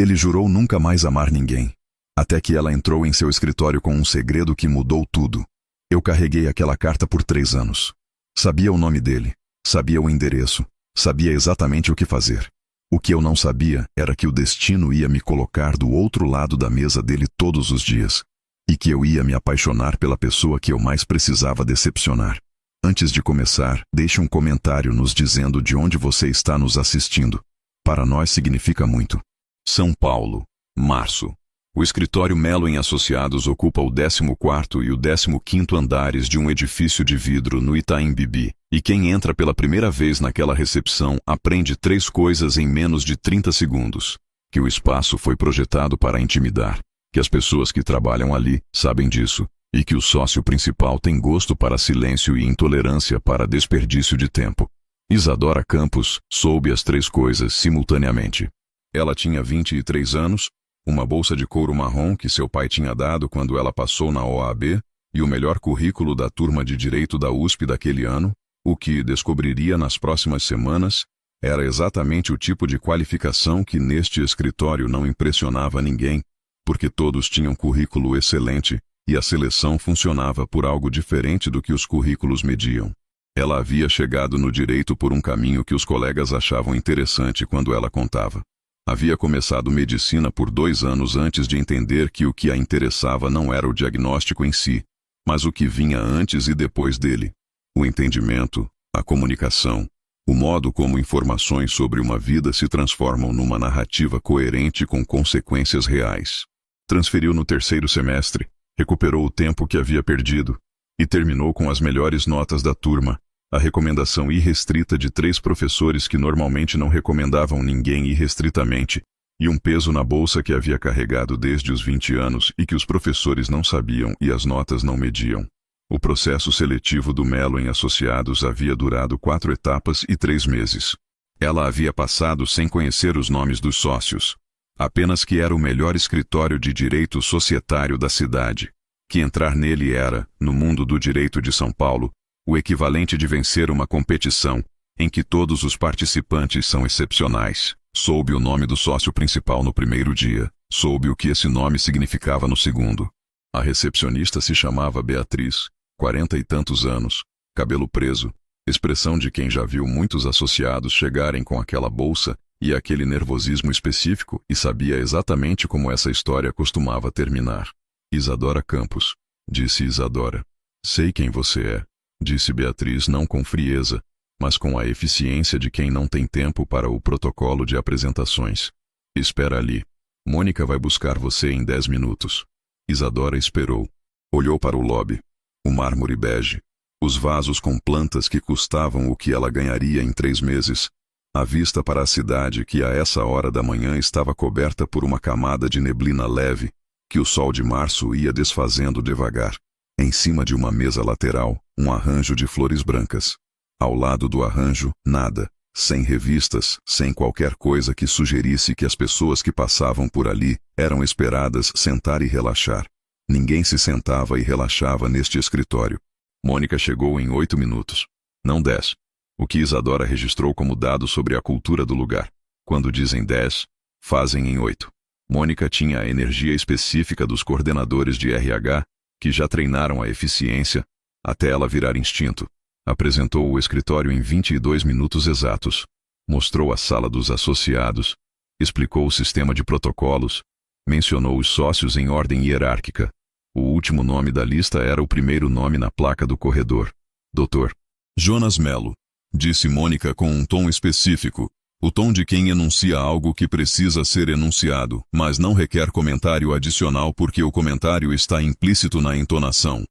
Ele jurou nunca mais amar ninguém. Até que ela entrou em seu escritório com um segredo que mudou tudo. Eu carreguei aquela carta por 3 anos. Sabia o nome dele, sabia o endereço, sabia exatamente o que fazer. O que eu não sabia era que o destino ia me colocar do outro lado da mesa dele todos os dias. E que eu ia me apaixonar pela pessoa que eu mais precisava decepcionar. Antes de começar, deixe um comentário nos dizendo de onde você está nos assistindo. Para nós significa muito. São Paulo, março. O escritório Melo & Associados ocupa o 14º e o 15º andares de um edifício de vidro no Itaim Bibi, e quem entra pela primeira vez naquela recepção aprende 3 coisas em menos de 30 segundos. Que o espaço foi projetado para intimidar, que as pessoas que trabalham ali sabem disso, e que o sócio principal tem gosto para silêncio e intolerância para desperdício de tempo. Isadora Campos soube as 3 coisas simultaneamente. Ela tinha 23 anos, uma bolsa de couro marrom que seu pai tinha dado quando ela passou na OAB, e o melhor currículo da turma de Direito da USP daquele ano. O que descobriria nas próximas semanas era exatamente o tipo de qualificação que neste escritório não impressionava ninguém, porque todos tinham currículo excelente, e a seleção funcionava por algo diferente do que os currículos mediam. Ela havia chegado no direito por um caminho que os colegas achavam interessante quando ela contava. Havia começado medicina por 2 anos antes de entender que o que a interessava não era o diagnóstico em si, mas o que vinha antes e depois dele. O entendimento, a comunicação, o modo como informações sobre uma vida se transformam numa narrativa coerente com consequências reais. Transferiu no 3º semestre, recuperou o tempo que havia perdido, e terminou com as melhores notas da turma, a recomendação irrestrita de 3 professores que normalmente não recomendavam ninguém irrestritamente, e um peso na bolsa que havia carregado desde os 20 anos e que os professores não sabiam e as notas não mediam. O processo seletivo do Melo & Associados havia durado 4 etapas e 3 meses. Ela havia passado sem conhecer os nomes dos sócios. Apenas que era o melhor escritório de direito societário da cidade. Que entrar nele era, no mundo do direito de São Paulo, o equivalente de vencer uma competição, em que todos os participantes são excepcionais. Soube o nome do sócio principal no primeiro dia, soube o que esse nome significava no segundo. A recepcionista se chamava Beatriz, 40 e tantos anos, cabelo preso, expressão de quem já viu muitos associados chegarem com aquela bolsa e aquele nervosismo específico e sabia exatamente como essa história costumava terminar. Isadora Campos, disse Isadora. Sei quem você é, disse Beatriz não com frieza, mas com a eficiência de quem não tem tempo para o protocolo de apresentações. Espera ali. Mônica vai buscar você em 10 minutos. Isadora esperou. Olhou para o lobby. O mármore bege. Os vasos com plantas que custavam o que ela ganharia em 3 meses. A vista para a cidade que a essa hora da manhã estava coberta por uma camada de neblina leve, que o sol de março ia desfazendo devagar. Em cima de uma mesa lateral, um arranjo de flores brancas. Ao lado do arranjo, nada, sem revistas, sem qualquer coisa que sugerisse que as pessoas que passavam por ali eram esperadas sentar e relaxar. Ninguém se sentava e relaxava neste escritório. Mônica chegou em 8 minutos. Não 10. O que Isadora registrou como dado sobre a cultura do lugar. Quando dizem 10, fazem em 8. Mônica tinha a energia específica dos coordenadores de RH, que já treinaram a eficiência, até ela virar instinto. Apresentou o escritório em 22 minutos exatos. Mostrou a sala dos associados. Explicou o sistema de protocolos. Mencionou os sócios em ordem hierárquica. O último nome da lista era o primeiro nome na placa do corredor. Dr. Jonas Melo, disse Mônica com um tom específico. O tom de quem enuncia algo que precisa ser enunciado, mas não requer comentário adicional porque o comentário está implícito na entonação.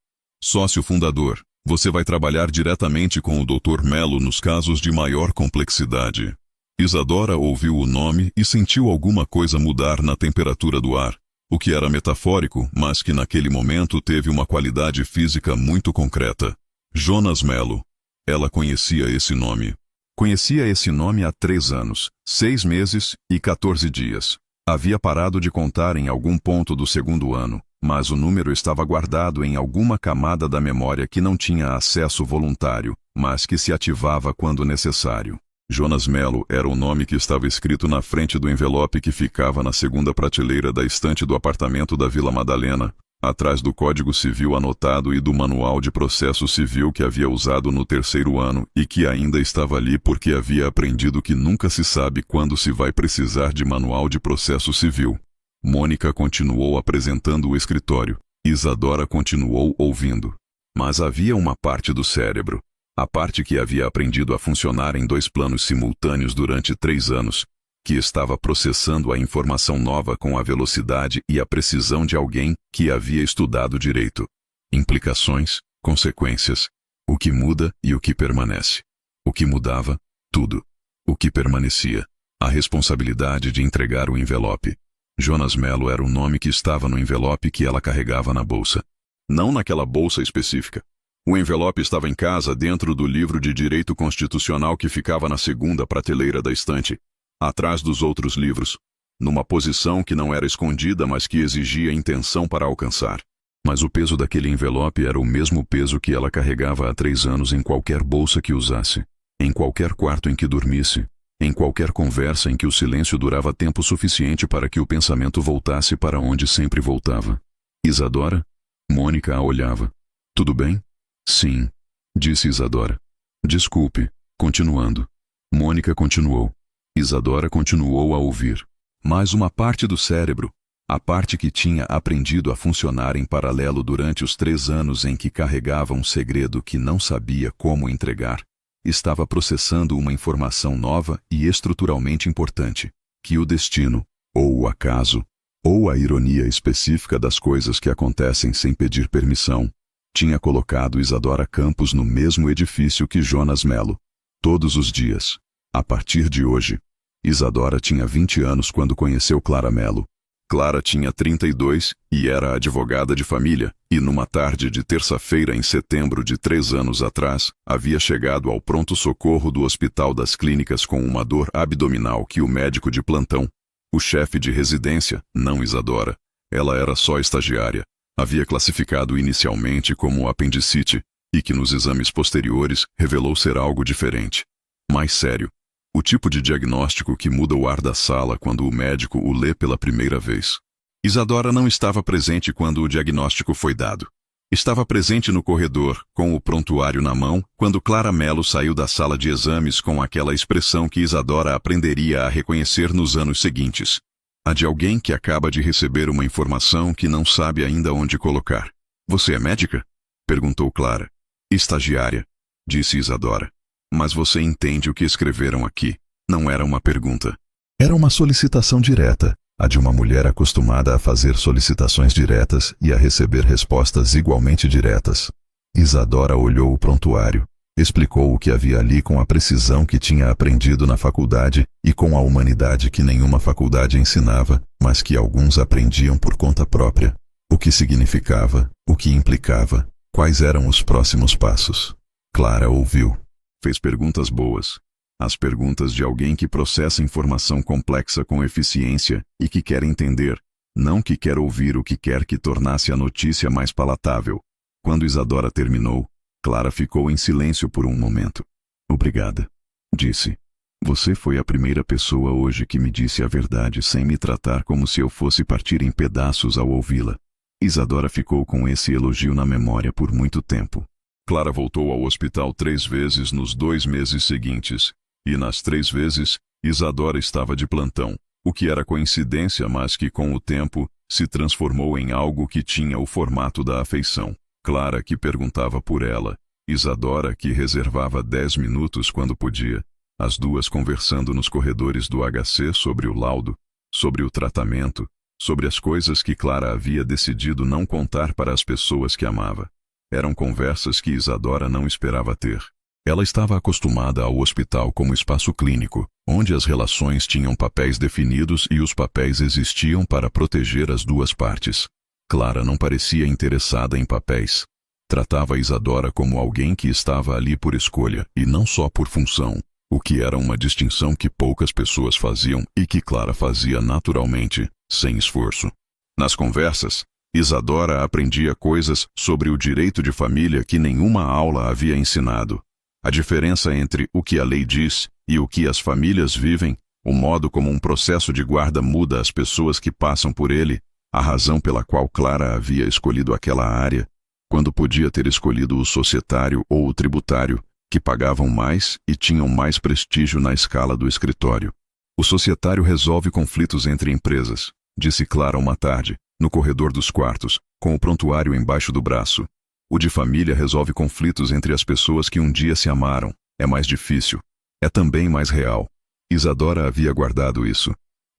Sócio fundador, você vai trabalhar diretamente com o Dr. Melo nos casos de maior complexidade. Isadora ouviu o nome e sentiu alguma coisa mudar na temperatura do ar, o que era metafórico, mas que naquele momento teve uma qualidade física muito concreta. Jonas Melo. Ela conhecia esse nome. Conhecia esse nome há 3 anos, 6 meses e 14 dias. Havia parado de contar em algum ponto do segundo ano, mas o número estava guardado em alguma camada da memória que não tinha acesso voluntário, mas que se ativava quando necessário. Jonas Melo era o nome que estava escrito na frente do envelope que ficava na segunda prateleira da estante do apartamento da Vila Madalena, atrás do Código Civil anotado e do Manual de Processo Civil que havia usado no 3º ano e que ainda estava ali porque havia aprendido que nunca se sabe quando se vai precisar de Manual de Processo Civil. Mônica continuou apresentando o escritório. Isadora continuou ouvindo. Mas havia uma parte do cérebro, a parte que havia aprendido a funcionar em 2 planos simultâneos durante 3 anos, que estava processando a informação nova com a velocidade e a precisão de alguém que havia estudado direito. Implicações, consequências, o que muda e o que permanece. O que mudava, tudo. O que permanecia, a responsabilidade de entregar o envelope. Jonas Melo era o nome que estava no envelope que ela carregava na bolsa. Não naquela bolsa específica. O envelope estava em casa dentro do livro de Direito Constitucional que ficava na segunda prateleira da estante, atrás dos outros livros, numa posição que não era escondida, mas que exigia intenção para alcançar. Mas o peso daquele envelope era o mesmo peso que ela carregava há 3 anos em qualquer bolsa que usasse, em qualquer quarto em que dormisse, em qualquer conversa em que o silêncio durava tempo suficiente para que o pensamento voltasse para onde sempre voltava. Isadora? Mônica a olhava. Tudo bem? Sim, disse Isadora. Desculpe, continuando. Mônica continuou. Isadora continuou a ouvir. Mas uma parte do cérebro, a parte que tinha aprendido a funcionar em paralelo durante os 3 anos em que carregava um segredo que não sabia como entregar, estava processando uma informação nova e estruturalmente importante, que o destino, ou o acaso, ou a ironia específica das coisas que acontecem sem pedir permissão, tinha colocado Isadora Campos no mesmo edifício que Jonas Melo, todos os dias. A partir de hoje, Isadora tinha 20 anos quando conheceu Clara Melo. Clara tinha 32 e era advogada de família, e numa tarde de terça-feira em setembro de 3 anos atrás, havia chegado ao pronto-socorro do Hospital das Clínicas com uma dor abdominal que o médico de plantão, o chefe de residência, não Isadora, ela era só estagiária, havia classificado inicialmente como apendicite, e que nos exames posteriores revelou ser algo diferente. Mais sério. O tipo de diagnóstico que muda o ar da sala quando o médico o lê pela primeira vez. Isadora não estava presente quando o diagnóstico foi dado. Estava presente no corredor, com o prontuário na mão, quando Clara Melo saiu da sala de exames com aquela expressão que Isadora aprenderia a reconhecer nos anos seguintes. A de alguém que acaba de receber uma informação que não sabe ainda onde colocar. Você é médica? Perguntou Clara. Estagiária, disse Isadora. Mas você entende o que escreveram aqui? Não era uma pergunta. Era uma solicitação direta, a de uma mulher acostumada a fazer solicitações diretas e a receber respostas igualmente diretas. Isadora olhou o prontuário, explicou o que havia ali com a precisão que tinha aprendido na faculdade e com a humanidade que nenhuma faculdade ensinava, mas que alguns aprendiam por conta própria. O que significava, o que implicava, quais eram os próximos passos. Clara ouviu. Fez perguntas boas. As perguntas de alguém que processa informação complexa com eficiência e que quer entender, não que quer ouvir o que quer que tornasse a notícia mais palatável. Quando Isadora terminou, Clara ficou em silêncio por um momento. Obrigada, disse. Você foi a primeira pessoa hoje que me disse a verdade sem me tratar como se eu fosse partir em pedaços ao ouvi-la. Isadora ficou com esse elogio na memória por muito tempo. Clara voltou ao hospital 3 vezes nos 2 meses seguintes, e nas 3 vezes, Isadora estava de plantão, o que era coincidência, mas que com o tempo, se transformou em algo que tinha o formato da afeição. Clara que perguntava por ela, Isadora que reservava 10 minutos quando podia, as duas conversando nos corredores do HC sobre o laudo, sobre o tratamento, sobre as coisas que Clara havia decidido não contar para as pessoas que amava. Eram conversas que Isadora não esperava ter. Ela estava acostumada ao hospital como espaço clínico, onde as relações tinham papéis definidos e os papéis existiam para proteger as duas partes. Clara não parecia interessada em papéis. Tratava Isadora como alguém que estava ali por escolha e não só por função, o que era uma distinção que poucas pessoas faziam e que Clara fazia naturalmente, sem esforço. Nas conversas, Isadora aprendia coisas sobre o direito de família que nenhuma aula havia ensinado. A diferença entre o que a lei diz E o que as famílias vivem, o modo como um processo de guarda muda as pessoas que passam por ele, a razão pela qual Clara havia escolhido aquela área, quando podia ter escolhido o societário ou o tributário, que pagavam mais e tinham mais prestígio na escala do escritório. O societário resolve conflitos entre empresas, disse Clara uma tarde, no corredor dos quartos, com o prontuário embaixo do braço. O de família resolve conflitos entre as pessoas que um dia se amaram. É mais difícil. É também mais real. Isadora havia guardado isso.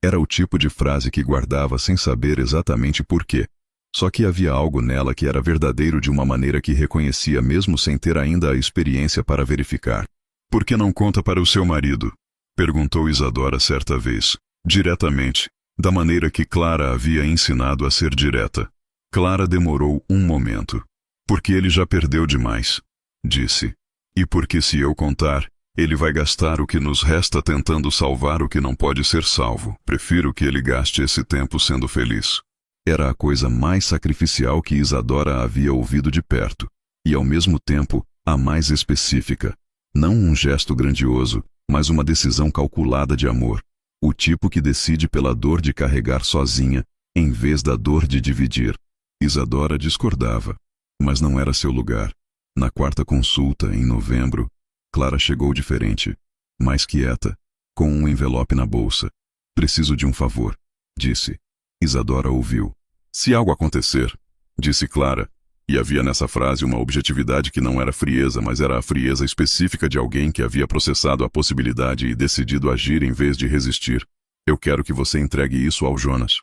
Era o tipo de frase que guardava sem saber exatamente por quê. Só que havia algo nela que era verdadeiro de uma maneira que reconhecia mesmo sem ter ainda a experiência para verificar. Por que não conta para o seu marido? Perguntou Isadora certa vez, diretamente, da maneira que Clara havia ensinado a ser direta. Clara demorou um momento. Porque ele já perdeu demais, disse. E porque se eu contar, ele vai gastar o que nos resta tentando salvar o que não pode ser salvo. Prefiro que ele gaste esse tempo sendo feliz. Era a coisa mais sacrificial que Isadora havia ouvido de perto, e ao mesmo tempo, a mais específica. Não um gesto grandioso, mas uma decisão calculada de amor. O tipo que decide pela dor de carregar sozinha, em vez da dor de dividir. Isadora discordava, mas não era seu lugar. Na quarta consulta, em novembro, Clara chegou diferente, mais quieta, com um envelope na bolsa. Preciso de um favor, disse. Isadora ouviu. Se algo acontecer, disse Clara, e havia nessa frase uma objetividade que não era frieza, mas era a frieza específica de alguém que havia processado a possibilidade e decidido agir em vez de resistir. Eu quero que você entregue isso ao Jonas,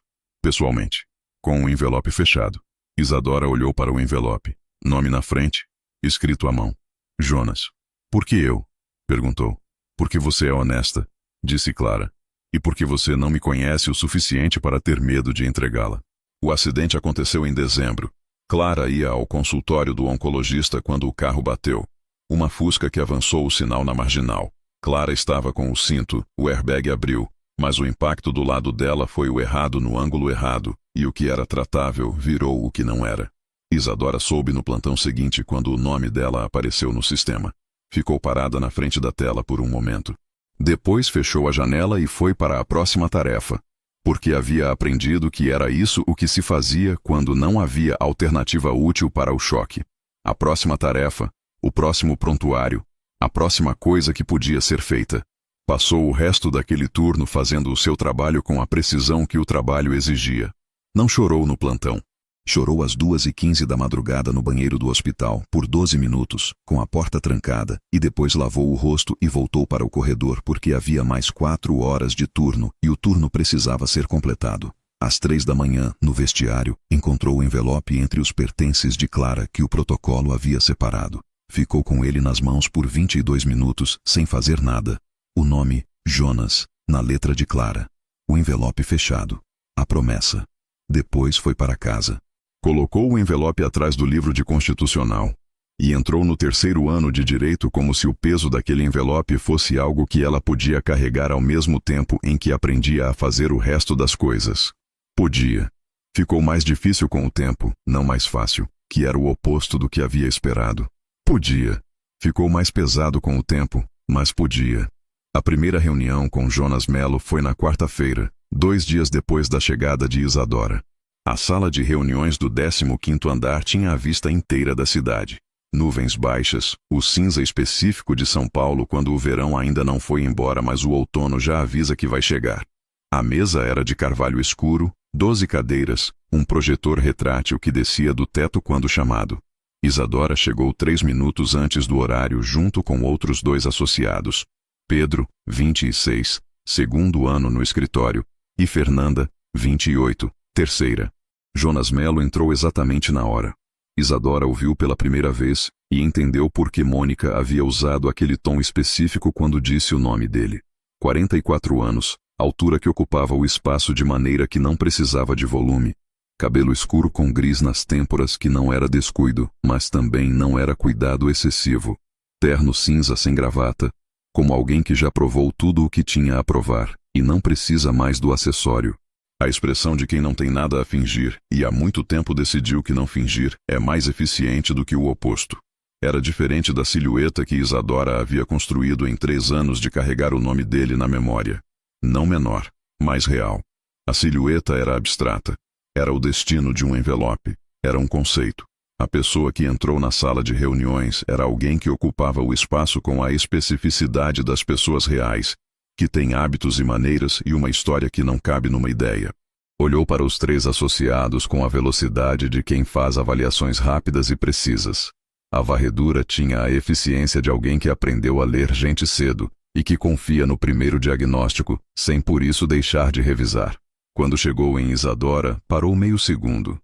pessoalmente, com o envelope fechado. Isadora olhou para o envelope, nome na frente, escrito à mão. Jonas. Por que eu? Perguntou. Porque você é honesta, disse Clara. E porque você não me conhece o suficiente para ter medo de entregá-la. O acidente aconteceu em dezembro. Clara ia ao consultório do oncologista quando o carro bateu. Uma Fusca que avançou o sinal na marginal. Clara estava com o cinto, o airbag abriu, mas o impacto do lado dela foi o errado no ângulo errado, e o que era tratável virou o que não era. Isadora soube no plantão seguinte quando o nome dela apareceu no sistema. Ficou parada na frente da tela por um momento. Depois fechou a janela e foi para a próxima tarefa, porque havia aprendido que era isso o que se fazia quando não havia alternativa útil para o choque. A próxima tarefa, o próximo prontuário, a próxima coisa que podia ser feita. Passou o resto daquele turno fazendo o seu trabalho com a precisão que o trabalho exigia. Não chorou no plantão. Chorou às 2h15 da madrugada no banheiro do hospital, por 12 minutos, com a porta trancada, e depois lavou o rosto e voltou para o corredor porque havia mais 4 horas de turno e o turno precisava ser completado. Às 3 da manhã, no vestiário, encontrou o envelope entre os pertences de Clara que o protocolo havia separado. Ficou com ele nas mãos por 22 minutos, sem fazer nada. O nome, Jonas, na letra de Clara. O envelope fechado. A promessa. Depois foi para casa. Colocou o envelope atrás do livro de constitucional. E entrou no 3º ano de direito como se o peso daquele envelope fosse algo que ela podia carregar ao mesmo tempo em que aprendia a fazer o resto das coisas. Podia. Ficou mais difícil com o tempo, não mais fácil, que era o oposto do que havia esperado. Podia. Ficou mais pesado com o tempo, mas podia. A primeira reunião com Jonas Mello foi na quarta-feira, 2 dias depois da chegada de Isadora. A sala de reuniões do 15º andar tinha a vista inteira da cidade. Nuvens baixas, o cinza específico de São Paulo quando o verão ainda não foi embora, mas o outono já avisa que vai chegar. A mesa era de carvalho escuro, 12 cadeiras, um projetor retrátil que descia do teto quando chamado. Isadora chegou 3 minutos antes do horário junto com outros 2 associados. Pedro, 26, segundo ano no escritório, e Fernanda, 28, terceira. Jonas Mello entrou exatamente na hora. Isadora ouviu pela primeira vez e entendeu por que Mônica havia usado aquele tom específico quando disse o nome dele. 44 anos, altura que ocupava o espaço de maneira que não precisava de volume. Cabelo escuro com gris nas têmporas que não era descuido, mas também não era cuidado excessivo. Terno cinza sem gravata, como alguém que já provou tudo o que tinha a provar e não precisa mais do acessório. A expressão de quem não tem nada a fingir e há muito tempo decidiu que não fingir é mais eficiente do que o oposto. Era diferente da silhueta que Isadora havia construído em 3 anos de carregar o nome dele na memória. Não menor, mas real. A silhueta era abstrata. Era o destino de um envelope. Era um conceito. A pessoa que entrou na sala de reuniões era alguém que ocupava o espaço com a especificidade das pessoas reais, que têm hábitos e maneiras e uma história que não cabe numa ideia. Olhou para os 3 associados com a velocidade de quem faz avaliações rápidas e precisas. A varredura tinha a eficiência de alguém que aprendeu a ler gente cedo e que confia no primeiro diagnóstico, sem por isso deixar de revisar. Quando chegou em Isadora, parou meio segundo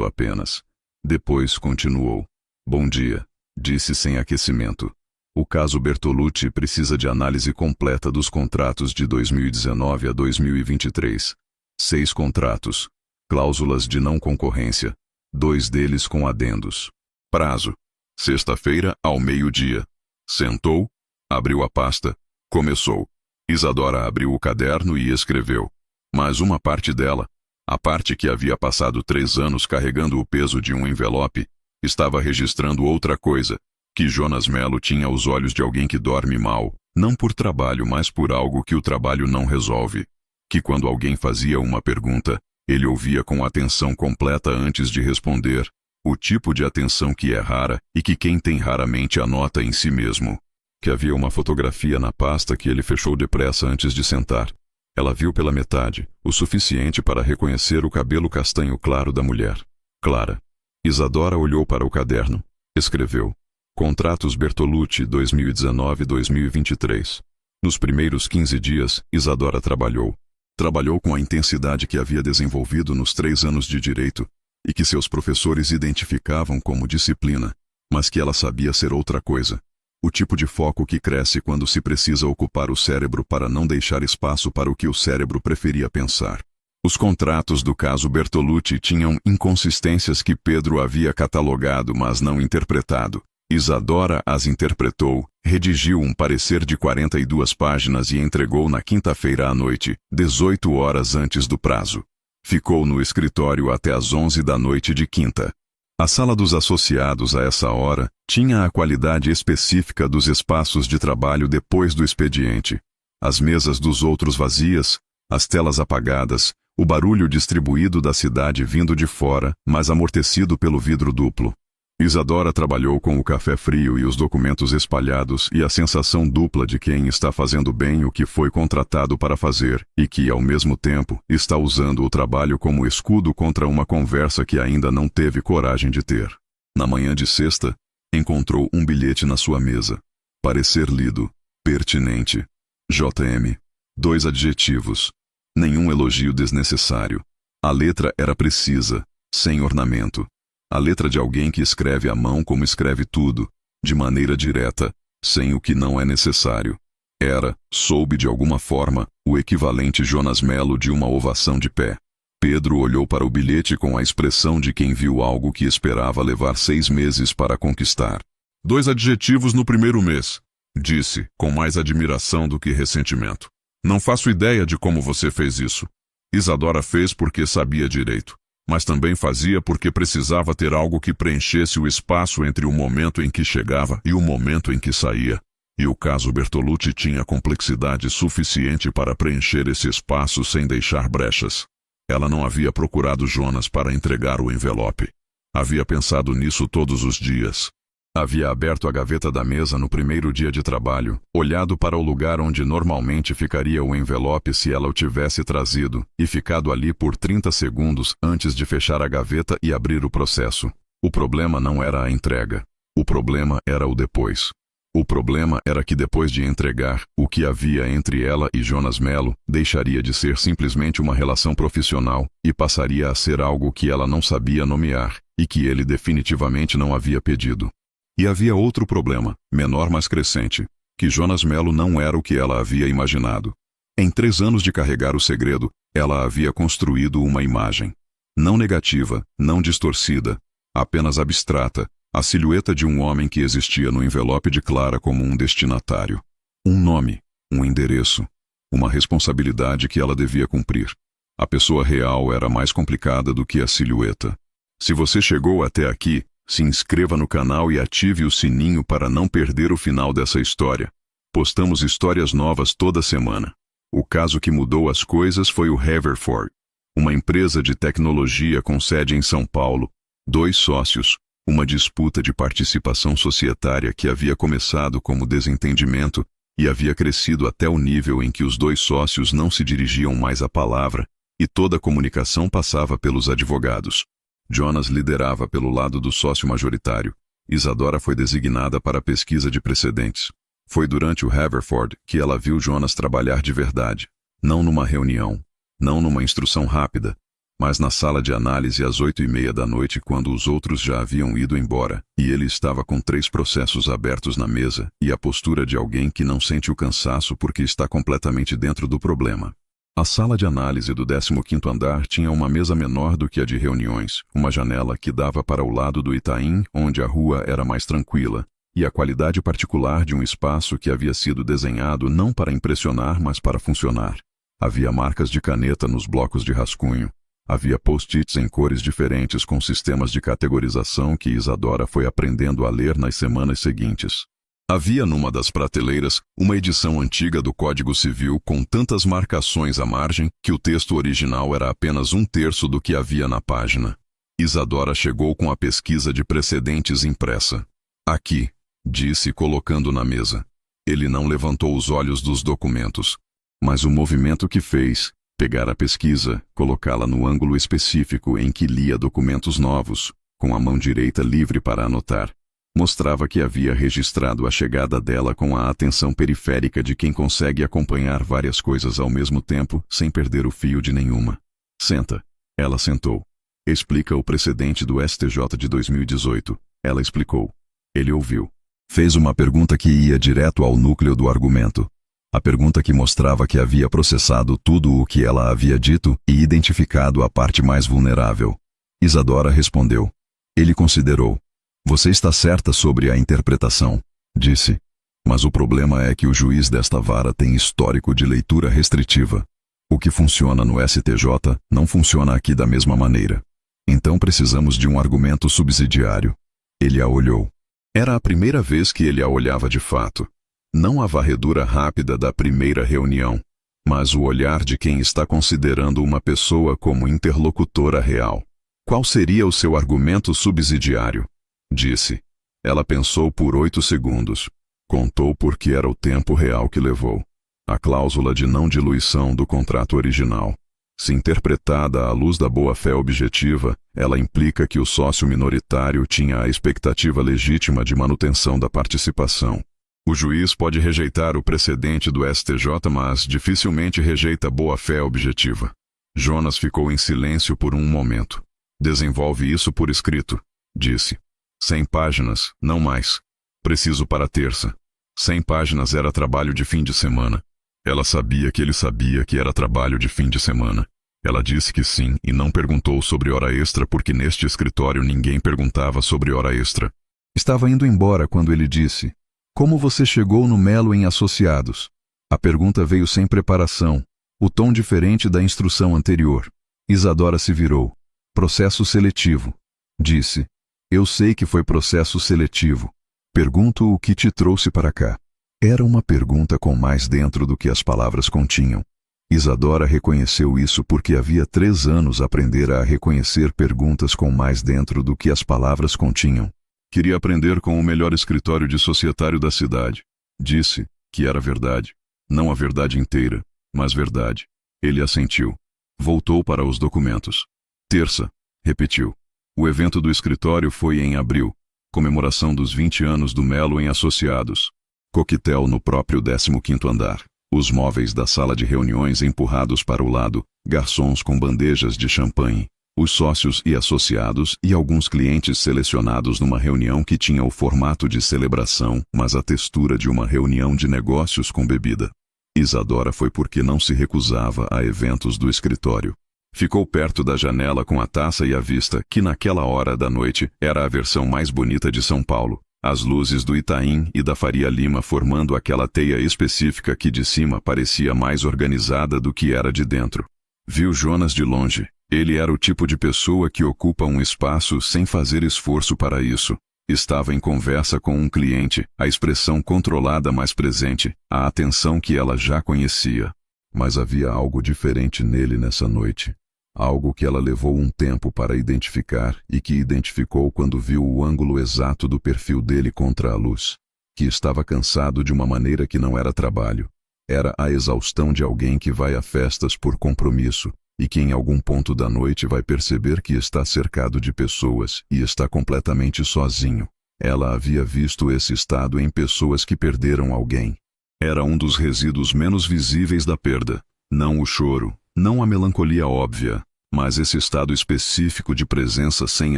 apenas. Depois continuou. Bom dia, disse sem aquecimento. O caso Bertolucci precisa de análise completa dos contratos de 2019 a 2023. 6 contratos. Cláusulas de não concorrência. 2 deles com adendos. Prazo: sexta-feira ao meio-dia. Sentou, abriu a pasta, começou. Isadora abriu o caderno e escreveu. Mas uma parte dela, a parte que havia passado 3 anos carregando o peso de um envelope, estava registrando outra coisa, que Jonas Melo tinha os olhos de alguém que dorme mal, não por trabalho, mas por algo que o trabalho não resolve. Que quando alguém fazia uma pergunta, ele ouvia com atenção completa antes de responder, o tipo de atenção que é rara e que quem tem raramente anota em si mesmo. Que havia uma fotografia na pasta que ele fechou depressa antes de sentar. Ela viu pela metade, o suficiente para reconhecer o cabelo castanho claro da mulher. Clara. Isadora olhou para o caderno. Escreveu. Contratos Bertolucci 2019-2023. Nos primeiros 15 dias, Isadora trabalhou. Trabalhou com a intensidade que havia desenvolvido nos 3 anos de direito e que seus professores identificavam como disciplina, mas que ela sabia ser outra coisa. O tipo de foco que cresce quando se precisa ocupar o cérebro para não deixar espaço para o que o cérebro preferia pensar. Os contratos do caso Bertolucci tinham inconsistências que Pedro havia catalogado, mas não interpretado. Isadora as interpretou, redigiu um parecer de 42 páginas e entregou na quinta-feira à noite, 18 horas antes do prazo. Ficou no escritório até às 11 da noite de quinta. A sala dos associados a essa hora tinha a qualidade específica dos espaços de trabalho depois do expediente. As mesas dos outros vazias, as telas apagadas, o barulho distribuído da cidade vindo de fora, mas amortecido pelo vidro duplo. Isadora trabalhou com o café frio e os documentos espalhados e a sensação dupla de quem está fazendo bem o que foi contratado para fazer e que, ao mesmo tempo, está usando o trabalho como escudo contra uma conversa que ainda não teve coragem de ter. Na manhã de sexta, encontrou um bilhete na sua mesa. Parecer lido. Pertinente. JM. 2 adjetivos. Nenhum elogio desnecessário. A letra era precisa, sem ornamento. A letra de alguém que escreve à mão como escreve tudo, de maneira direta, sem o que não é necessário. Era, soube de alguma forma, o equivalente Jonas Melo de uma ovação de pé. Pedro olhou para o bilhete com a expressão de quem viu algo que esperava levar 6 meses para conquistar. 2 adjetivos no primeiro mês, disse, com mais admiração do que ressentimento. Não faço ideia de como você fez isso. Isadora fez porque sabia direito. Mas também fazia porque precisava ter algo que preenchesse o espaço entre o momento em que chegava e o momento em que saía. E o caso Bertolucci tinha complexidade suficiente para preencher esse espaço sem deixar brechas. Ela não havia procurado Jonas para entregar o envelope. Havia pensado nisso todos os dias. Havia aberto a gaveta da mesa no primeiro dia de trabalho, olhado para o lugar onde normalmente ficaria o envelope se ela o tivesse trazido, e ficado ali por 30 segundos antes de fechar a gaveta e abrir o processo. O problema não era a entrega. O problema era o depois. O problema era que depois de entregar, o que havia entre ela e Jonas Melo deixaria de ser simplesmente uma relação profissional e passaria a ser algo que ela não sabia nomear e que ele definitivamente não havia pedido. E havia outro problema, menor mas crescente, que Jonas Melo não era o que ela havia imaginado. Em 3 anos de carregar o segredo, ela havia construído uma imagem. Não negativa, não distorcida, apenas abstrata, a silhueta de um homem que existia no envelope de Clara como um destinatário. Um nome, um endereço, uma responsabilidade que ela devia cumprir. A pessoa real era mais complicada do que a silhueta. Se você chegou até aqui, Se inscreva no canal e ative o sininho para não perder o final dessa história. Postamos histórias novas toda semana. O caso que mudou as coisas foi o Haverford, uma empresa de tecnologia com sede em São Paulo, 2 sócios, uma disputa de participação societária que havia começado como desentendimento e havia crescido até o nível em que os 2 sócios não se dirigiam mais à palavra e toda a comunicação passava pelos advogados. Jonas liderava pelo lado do sócio majoritário. Isadora foi designada para a pesquisa de precedentes. Foi durante o Haverford que ela viu Jonas trabalhar de verdade, não numa reunião, não numa instrução rápida, mas na sala de análise às 8h30 da noite, quando os outros já haviam ido embora, e ele estava com 3 processos abertos na mesa e a postura de alguém que não sente o cansaço porque está completamente dentro do problema. A sala de análise do 15º andar tinha uma mesa menor do que a de reuniões, uma janela que dava para o lado do Itaim, onde a rua era mais tranquila, e a qualidade particular de um espaço que havia sido desenhado não para impressionar, mas para funcionar. Havia marcas de caneta nos blocos de rascunho. Havia post-its em cores diferentes com sistemas de categorização que Isadora foi aprendendo a ler nas semanas seguintes. Havia numa das prateleiras uma edição antiga do Código Civil com tantas marcações à margem que o texto original era apenas 1/3 do que havia na página. Isadora chegou com a pesquisa de precedentes impressa. Aqui, disse colocando na mesa. Ele não levantou os olhos dos documentos, mas o movimento que fez, pegar a pesquisa, colocá-la no ângulo específico em que lia documentos novos, com a mão direita livre para anotar, mostrava que havia registrado a chegada dela com a atenção periférica de quem consegue acompanhar várias coisas ao mesmo tempo sem perder o fio de nenhuma. Senta. Ela sentou. Explica o precedente do STJ de 2018. Ela explicou. Ele ouviu. Fez uma pergunta que ia direto ao núcleo do argumento. A pergunta que mostrava que havia processado tudo o que ela havia dito e identificado a parte mais vulnerável. Isadora respondeu. Ele considerou. Você está certa sobre a interpretação, disse. Mas o problema é que o juiz desta vara tem histórico de leitura restritiva. O que funciona no STJ não funciona aqui da mesma maneira. Então precisamos de um argumento subsidiário. Ele a olhou. Era a primeira vez que ele a olhava de fato. Não a varredura rápida da primeira reunião, mas o olhar de quem está considerando uma pessoa como interlocutora real. Qual seria o seu argumento subsidiário? Disse. Ela pensou por 8 segundos. Contou porque era o tempo real que levou. A cláusula de não diluição do contrato original. Se interpretada à luz da boa-fé objetiva, ela implica que o sócio minoritário tinha a expectativa legítima de manutenção da participação. O juiz pode rejeitar o precedente do STJ, mas dificilmente rejeita boa-fé objetiva. Jonas ficou em silêncio por um momento. Desenvolve isso por escrito, disse. 100 páginas, não mais. Preciso para terça. 100 páginas era trabalho de fim de semana. Ela sabia que ele sabia que era trabalho de fim de semana. Ela disse que sim e não perguntou sobre hora extra porque neste escritório ninguém perguntava sobre hora extra. Estava indo embora quando ele disse: Como você chegou no Melo em Associados? A pergunta veio sem preparação, o tom diferente da instrução anterior. Isadora se virou. Processo seletivo. Disse. Eu sei que foi processo seletivo. Pergunto o que te trouxe para cá. Era uma pergunta com mais dentro do que as palavras continham. Isadora reconheceu isso porque havia 3 anos aprendera a reconhecer perguntas com mais dentro do que as palavras continham. Queria aprender com o melhor escritório de societário da cidade. Disse que era verdade. Não a verdade inteira, mas verdade. Ele assentiu. Voltou para os documentos. Terça, repetiu. O evento do escritório foi em abril. Comemoração dos 20 anos do Melo em Associados. Coquetel no próprio 15º andar. Os móveis da sala de reuniões empurrados para o lado, garçons com bandejas de champanhe. Os sócios e associados e alguns clientes selecionados numa reunião que tinha o formato de celebração, mas a textura de uma reunião de negócios com bebida. Isadora foi porque não se recusava a eventos do escritório. Ficou perto da janela com a taça e a vista, que naquela hora da noite era a versão mais bonita de São Paulo. As luzes do Itaim e da Faria Lima formando aquela teia específica que de cima parecia mais organizada do que era de dentro. Viu Jonas de longe, Ele era o tipo de pessoa que ocupa um espaço sem fazer esforço para isso. Estava em conversa com um cliente, a expressão controlada mais presente, a atenção que ela já conhecia. Mas havia algo diferente nele nessa noite. Algo que ela levou um tempo para identificar e que identificou quando viu o ângulo exato do perfil dele contra a luz. Que estava cansado de uma maneira que não era trabalho. Era a exaustão de alguém que vai a festas por compromisso e que em algum ponto da noite vai perceber que está cercado de pessoas e está completamente sozinho. Ela havia visto esse estado em pessoas que perderam alguém. Era um dos resíduos menos visíveis da perda. Não o choro, não a melancolia óbvia, mas esse estado específico de presença sem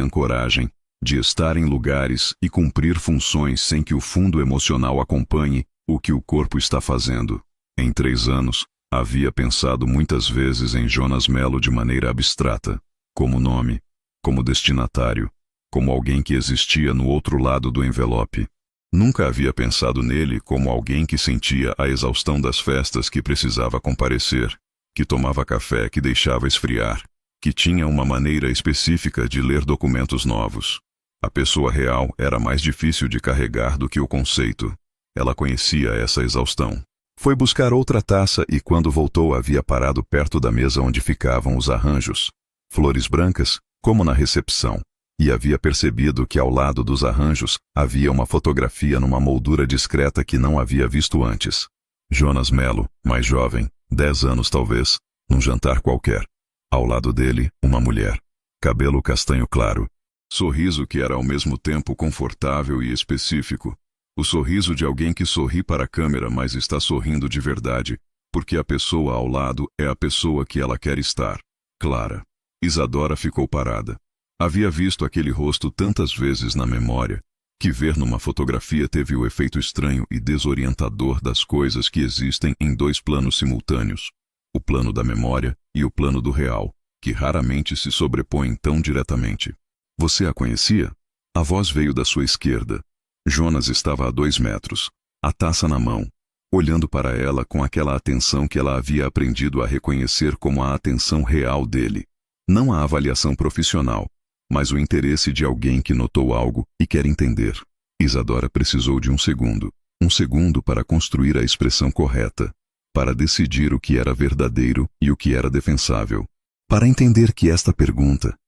ancoragem, de estar em lugares e cumprir funções sem que o fundo emocional acompanhe o que o corpo está fazendo. Em 3 anos, havia pensado muitas vezes em Jonas Mello de maneira abstrata, como nome, como destinatário, como alguém que existia no outro lado do envelope. Nunca havia pensado nele como alguém que sentia a exaustão das festas que precisava comparecer, que tomava café que deixava esfriar, que tinha uma maneira específica de ler documentos novos. A pessoa real era mais difícil de carregar do que o conceito. Ela conhecia essa exaustão. Foi buscar outra taça e quando voltou havia parado perto da mesa onde ficavam os arranjos. Flores brancas, como na recepção. E havia percebido que ao lado dos arranjos havia uma fotografia numa moldura discreta que não havia visto antes. Jonas Mello, mais jovem, 10 anos talvez, num jantar qualquer. Ao lado dele, uma mulher. Cabelo castanho claro. Sorriso que era ao mesmo tempo confortável e específico. O sorriso de alguém que sorri para a câmera, mas está sorrindo de verdade, porque a pessoa ao lado é a pessoa que ela quer estar. Clara. Isadora ficou parada. Havia visto aquele rosto tantas vezes na memória, que ver numa fotografia teve o efeito estranho e desorientador das coisas que existem em 2 planos simultâneos. O plano da memória e o plano do real, que raramente se sobrepõem tão diretamente. Você a conhecia? A voz veio da sua esquerda. Jonas estava a 2 metros, a taça na mão, olhando para ela com aquela atenção que ela havia aprendido a reconhecer como a atenção real dele. Não a avaliação profissional, mas o interesse de alguém que notou algo e quer entender. Isadora precisou de um segundo para construir a expressão correta, para decidir o que era verdadeiro e o que era defensável. Para entender que esta pergunta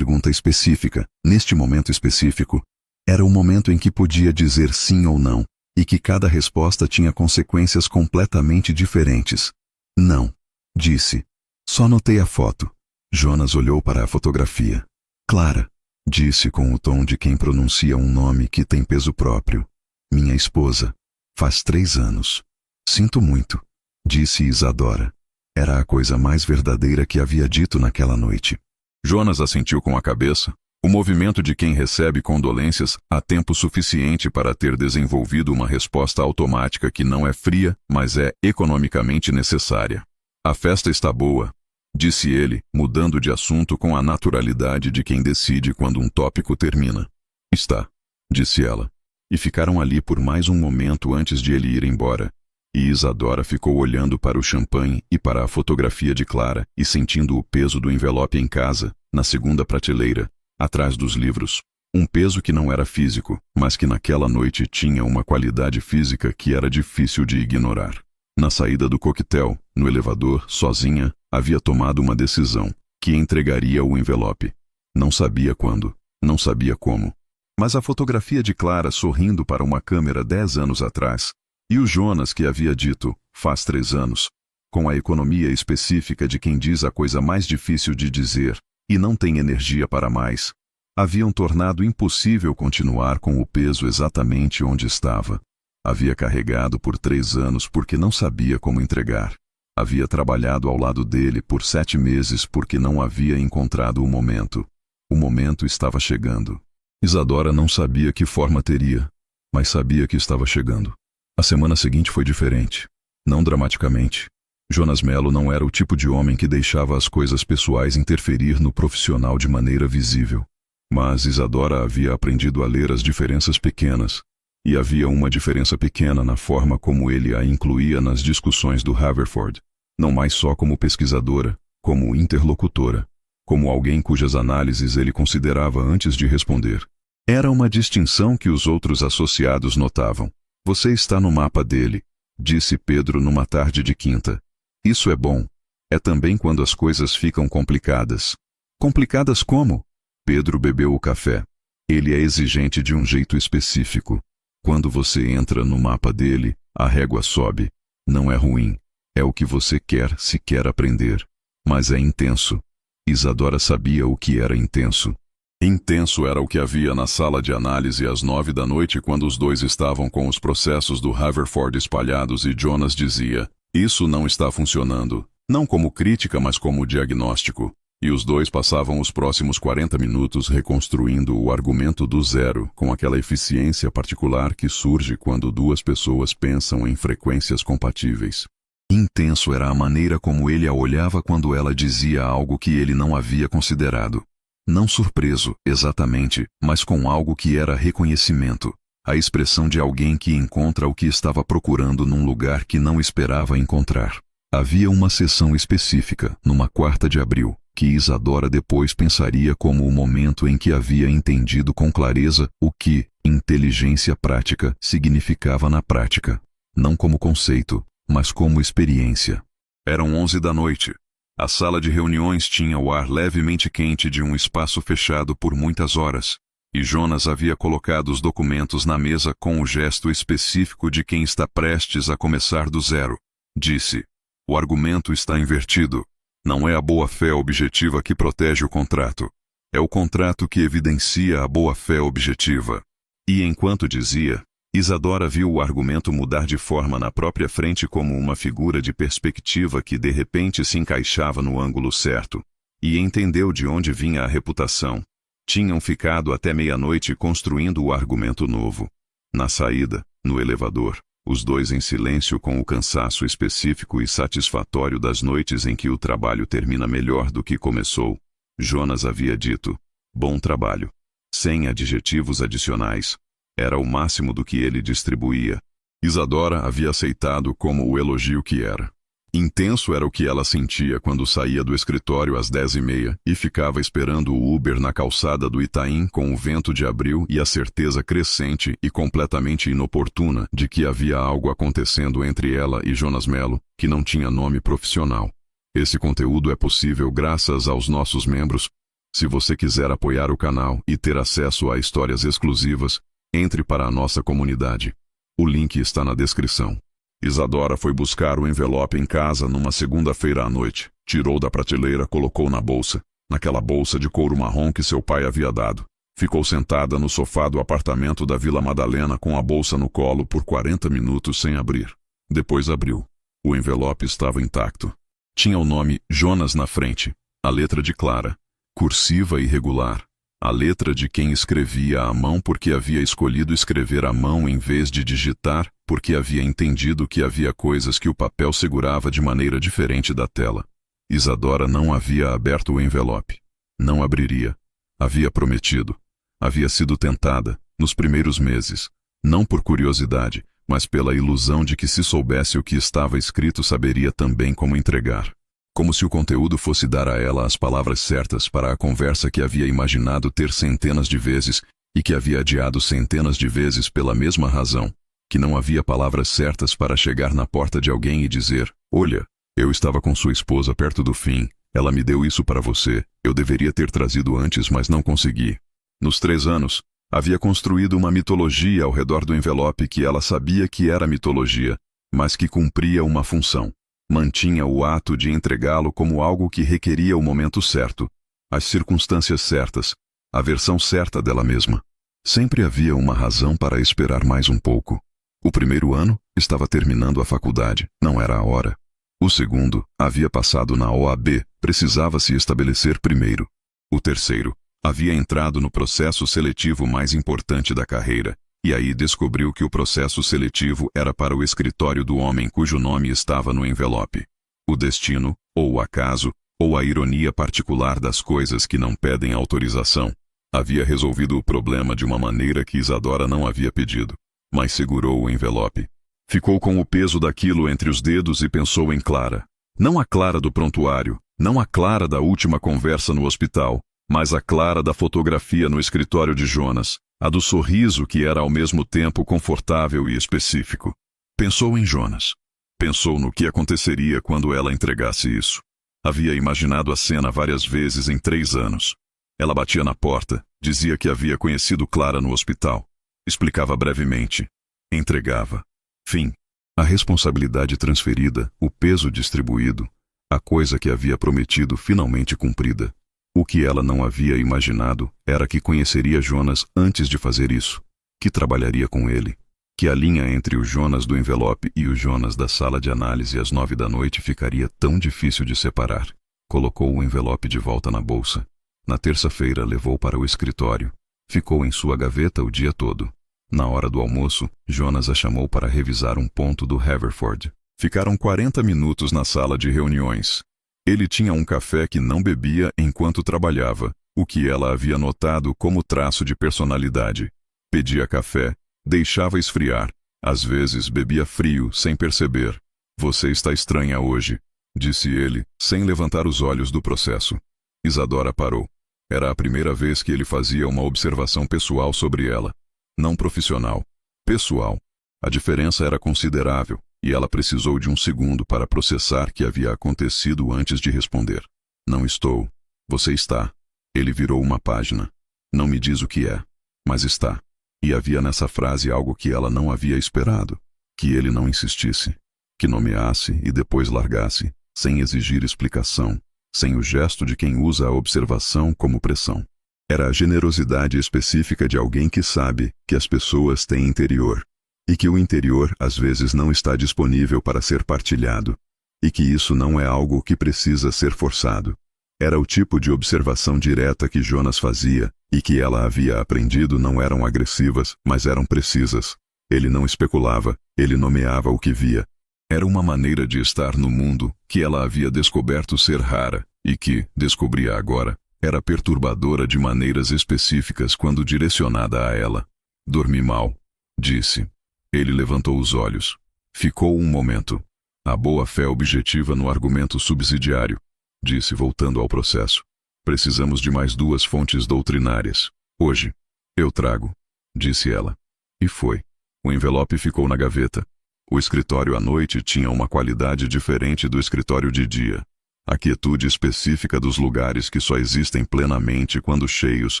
específica, neste momento específico, era o momento em que podia dizer sim ou não, e que cada resposta tinha consequências completamente diferentes. Não, disse. Só notei a foto. Jonas olhou para a fotografia. Clara, disse com o tom de quem pronuncia um nome que tem peso próprio. Minha esposa. Faz 3 anos. Sinto muito, disse Isadora. Era a coisa mais verdadeira que havia dito naquela noite. Jonas assentiu com a cabeça. O movimento de quem recebe condolências há tempo suficiente para ter desenvolvido uma resposta automática que não é fria, mas é economicamente necessária. A festa está boa, disse ele, mudando de assunto com a naturalidade de quem decide quando um tópico termina. Está, disse ela. E ficaram ali por mais um momento antes de ele ir embora. E Isadora ficou olhando para o champanhe e para a fotografia de Clara e sentindo o peso do envelope em casa, na segunda prateleira, atrás dos livros. Um peso que não era físico, mas que naquela noite tinha uma qualidade física que era difícil de ignorar. Na saída do coquetel, no elevador, sozinha, havia tomado uma decisão, que entregaria o envelope. Não sabia quando, não sabia como. Mas a fotografia de Clara sorrindo para uma câmera 10 anos atrás, e o Jonas que havia dito, faz 3 anos, com a economia específica de quem diz a coisa mais difícil de dizer, e não tem energia para mais, haviam tornado impossível continuar com o peso exatamente onde estava. Havia carregado por 3 anos porque não sabia como entregar. Havia trabalhado ao lado dele por 7 meses porque não havia encontrado o momento. O momento estava chegando. Isadora não sabia que forma teria, mas sabia que estava chegando. A semana seguinte foi diferente. Não dramaticamente. Jonas Mello não era o tipo de homem que deixava as coisas pessoais interferir no profissional de maneira visível. Mas Isadora havia aprendido a ler as diferenças pequenas, e havia uma diferença pequena na forma como ele a incluía nas discussões do Haverford, não mais só como pesquisadora, como interlocutora. como alguém cujas análises ele considerava antes de responder. Era uma distinção que os outros associados notavam. Você está no mapa dele, disse Pedro numa tarde de quinta. Isso é bom. É também quando as coisas ficam complicadas. Complicadas como? Pedro bebeu o café. Ele é exigente de um jeito específico. Quando você entra no mapa dele, a régua sobe. Não é ruim. É o que você quer se quer aprender. Mas é intenso. Isadora sabia o que era intenso. Intenso era o que havia na sala de análise às 9 da noite quando os dois estavam com os processos do Haverford espalhados e Jonas dizia: isso não está funcionando. Não como crítica, mas como diagnóstico. E os dois passavam os próximos 40 minutos reconstruindo o argumento do zero, com aquela eficiência particular que surge quando duas pessoas pensam em frequências compatíveis. Intenso era a maneira como ele a olhava quando ela dizia algo que ele não havia considerado. Não surpreso, exatamente, mas com algo que era reconhecimento. A expressão de alguém que encontra o que estava procurando num lugar que não esperava encontrar. Havia uma sessão específica, numa quarta de abril, que Isadora depois pensaria como o momento em que havia entendido com clareza o que inteligência prática significava na prática. Não como conceito, mas como experiência. Eram 11 da noite. A sala de reuniões tinha o ar levemente quente de um espaço fechado por muitas horas, e Jonas havia colocado os documentos na mesa com o gesto específico de quem está prestes a começar do zero. Disse: o argumento está invertido. Não é a boa-fé objetiva que protege o contrato. É o contrato que evidencia a boa-fé objetiva. E enquanto dizia, Isadora viu o argumento mudar de forma na própria frente como uma figura de perspectiva que de repente se encaixava no ângulo certo. E entendeu de onde vinha a reputação. Tinham ficado até meia-noite construindo o argumento novo. Na saída, no elevador, os dois em silêncio com o cansaço específico e satisfatório das noites em que o trabalho termina melhor do que começou, Jonas havia dito: bom trabalho. Sem adjetivos adicionais. Era o máximo do que ele distribuía. Isadora havia aceitado como o elogio que era. Intenso era o que ela sentia quando saía do escritório às 10h30 e ficava esperando o Uber na calçada do Itaim com o vento de abril e a certeza crescente e completamente inoportuna de que havia algo acontecendo entre ela e Jonas Mello, que não tinha nome profissional. Esse conteúdo é possível graças aos nossos membros. Se você quiser apoiar o canal e ter acesso a histórias exclusivas, entre para a nossa comunidade. O link está na descrição. Isadora foi buscar o envelope em casa numa segunda-feira à noite. Tirou da prateleira, colocou na bolsa. Naquela bolsa de couro marrom que seu pai havia dado. Ficou sentada no sofá do apartamento da Vila Madalena com a bolsa no colo por 40 minutos sem abrir. Depois abriu. O envelope estava intacto. Tinha o nome Jonas na frente, a letra de Clara, cursiva e irregular. A letra de quem escrevia à mão porque havia escolhido escrever à mão em vez de digitar, porque havia entendido que havia coisas que o papel segurava de maneira diferente da tela. Isadora não havia aberto o envelope. Não abriria. Havia prometido. Havia sido tentada, nos primeiros meses, não por curiosidade, mas pela ilusão de que se soubesse o que estava escrito saberia também como entregar. Como se o conteúdo fosse dar a ela as palavras certas para a conversa que havia imaginado ter centenas de vezes e que havia adiado centenas de vezes pela mesma razão, que não havia palavras certas para chegar na porta de alguém e dizer: olha, eu estava com sua esposa perto do fim, ela me deu isso para você, eu deveria ter trazido antes, mas não consegui. Nos 3 anos, havia construído uma mitologia ao redor do envelope que ela sabia que era mitologia, mas que cumpria uma função. Mantinha o ato de entregá-lo como algo que requeria o momento certo, as circunstâncias certas, a versão certa dela mesma. Sempre havia uma razão para esperar mais um pouco. O primeiro ano estava terminando a faculdade, não era a hora. O segundo havia passado na OAB, precisava se estabelecer primeiro. O terceiro havia entrado no processo seletivo mais importante da carreira, e aí descobriu que o processo seletivo era para o escritório do homem cujo nome estava no envelope. O destino, ou o acaso, ou a ironia particular das coisas que não pedem autorização, havia resolvido o problema de uma maneira que Isadora não havia pedido, mas segurou o envelope. Ficou com o peso daquilo entre os dedos e pensou em Clara. Não a Clara do prontuário, Não a Clara da última conversa no hospital, mas a Clara da fotografia no escritório de Jonas, a do sorriso que era ao mesmo tempo confortável e específico. Pensou em Jonas. Pensou no que aconteceria quando ela entregasse isso. Havia imaginado a cena várias vezes em 3 anos. Ela batia na porta, dizia que havia conhecido Clara no hospital. Explicava brevemente. Entregava. Fim. A responsabilidade transferida, o peso distribuído, a coisa que havia prometido finalmente cumprida. O que ela não havia imaginado era que conheceria Jonas antes de fazer isso, que trabalharia com ele, que a linha entre o Jonas do envelope e o Jonas da sala de análise às 9 da noite ficaria tão difícil de separar. Colocou o envelope de volta na bolsa. Na terça-feira levou para o escritório. Ficou em sua gaveta o dia todo. Na hora do almoço, Jonas a chamou para revisar um ponto do Haverford. Ficaram 40 minutos na sala de reuniões. Ele tinha um café que não bebia enquanto trabalhava, o que ela havia notado como traço de personalidade. Pedia café, deixava esfriar. Às vezes bebia frio, sem perceber. Você está estranha hoje, disse ele, sem levantar os olhos do processo. Isadora parou. Era a primeira vez que ele fazia uma observação pessoal sobre ela. Não profissional. Pessoal. A diferença era considerável, e ela precisou de um segundo para processar que havia acontecido antes de responder. Não estou. Você está. Ele virou uma página. Não me diz o que é, mas está. E havia nessa frase algo que ela não havia esperado. Que ele não insistisse. Que nomeasse e depois largasse, sem exigir explicação, sem o gesto de quem usa a observação como pressão. Era a generosidade específica de alguém que sabe que as pessoas têm interior, e que o interior às vezes não está disponível para ser partilhado, e que isso não é algo que precisa ser forçado. Era o tipo de observação direta que Jonas fazia, e que ela havia aprendido não eram agressivas, mas eram precisas. Ele não especulava, ele nomeava o que via. Era uma maneira de estar no mundo que ela havia descoberto ser rara, e que, descobria agora, era perturbadora de maneiras específicas quando direcionada a ela. Dormi mal, disse. Ele levantou os olhos. Ficou um momento. A boa-fé objetiva no argumento subsidiário, disse voltando ao processo. Precisamos de mais 2 fontes doutrinárias. Hoje. Eu trago, disse ela. E foi. O envelope ficou na gaveta. O escritório à noite tinha uma qualidade diferente do escritório de dia. A quietude específica dos lugares que só existem plenamente quando cheios,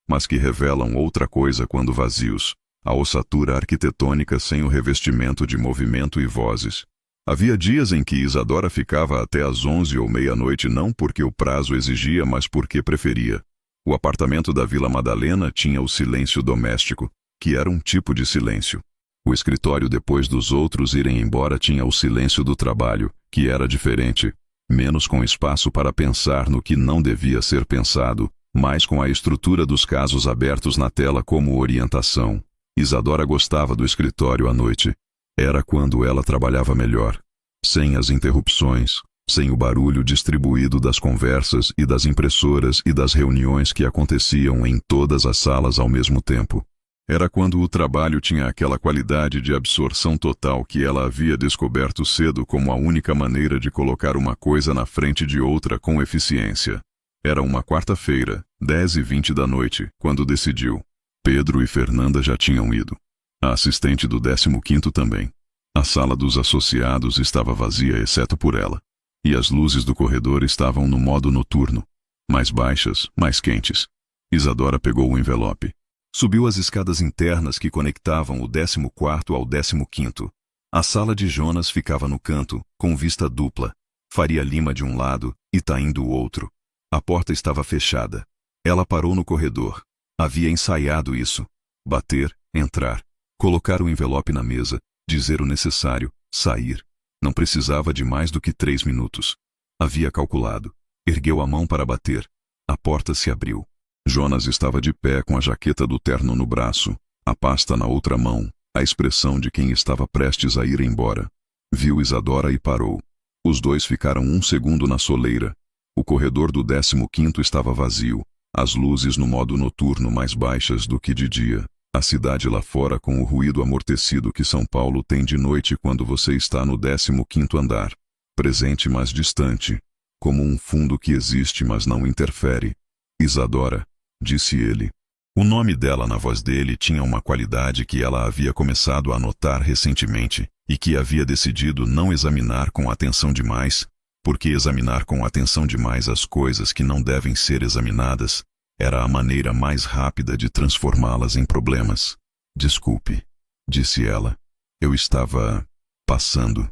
mas que revelam outra coisa quando vazios. A ossatura arquitetônica sem o revestimento de movimento e vozes. Havia dias em que Isadora ficava até às 11 ou meia-noite não porque o prazo exigia, mas porque preferia. O apartamento da Vila Madalena tinha o silêncio doméstico, que era um tipo de silêncio. O escritório, depois dos outros irem embora, tinha o silêncio do trabalho, que era diferente, menos com espaço para pensar no que não devia ser pensado, mais com a estrutura dos casos abertos na tela como orientação. Isadora gostava do escritório à noite. Era quando ela trabalhava melhor. Sem as interrupções, sem o barulho distribuído das conversas e das impressoras e das reuniões que aconteciam em todas as salas ao mesmo tempo. Era quando o trabalho tinha aquela qualidade de absorção total que ela havia descoberto cedo como a única maneira de colocar uma coisa na frente de outra com eficiência. Era uma quarta-feira, 10h20 da noite, quando decidiu. Pedro e Fernanda já tinham ido. A assistente do 15º também. A sala dos associados estava vazia exceto por ela. E as luzes do corredor estavam no modo noturno. Mais baixas, mais quentes. Isadora pegou o envelope. Subiu as escadas internas que conectavam o 14º ao 15º. A sala de Jonas ficava no canto, com vista dupla. Faria Lima de um lado, Itaim do outro. A porta estava fechada. Ela parou no corredor. Havia ensaiado isso. Bater, entrar. Colocar o envelope na mesa, dizer o necessário, sair. Não precisava de mais do que 3 minutos. Havia calculado. Ergueu a mão para bater. A porta se abriu. Jonas estava de pé com a jaqueta do terno no braço, a pasta na outra mão, a expressão de quem estava prestes a ir embora. Viu Isadora e parou. Os dois ficaram 1 segundo na soleira. O corredor do 15º estava vazio, as luzes no modo noturno mais baixas do que de dia. A cidade lá fora com o ruído amortecido que São Paulo tem de noite quando você está no 15º andar. Presente mas distante. como um fundo que existe mas não interfere. Isadora, disse ele. O nome dela na voz dele tinha uma qualidade que ela havia começado a notar recentemente e que havia decidido não examinar com atenção demais, porque examinar com atenção demais as coisas que não devem ser examinadas era a maneira mais rápida de transformá-las em problemas. Desculpe, disse ela. Eu estava passando.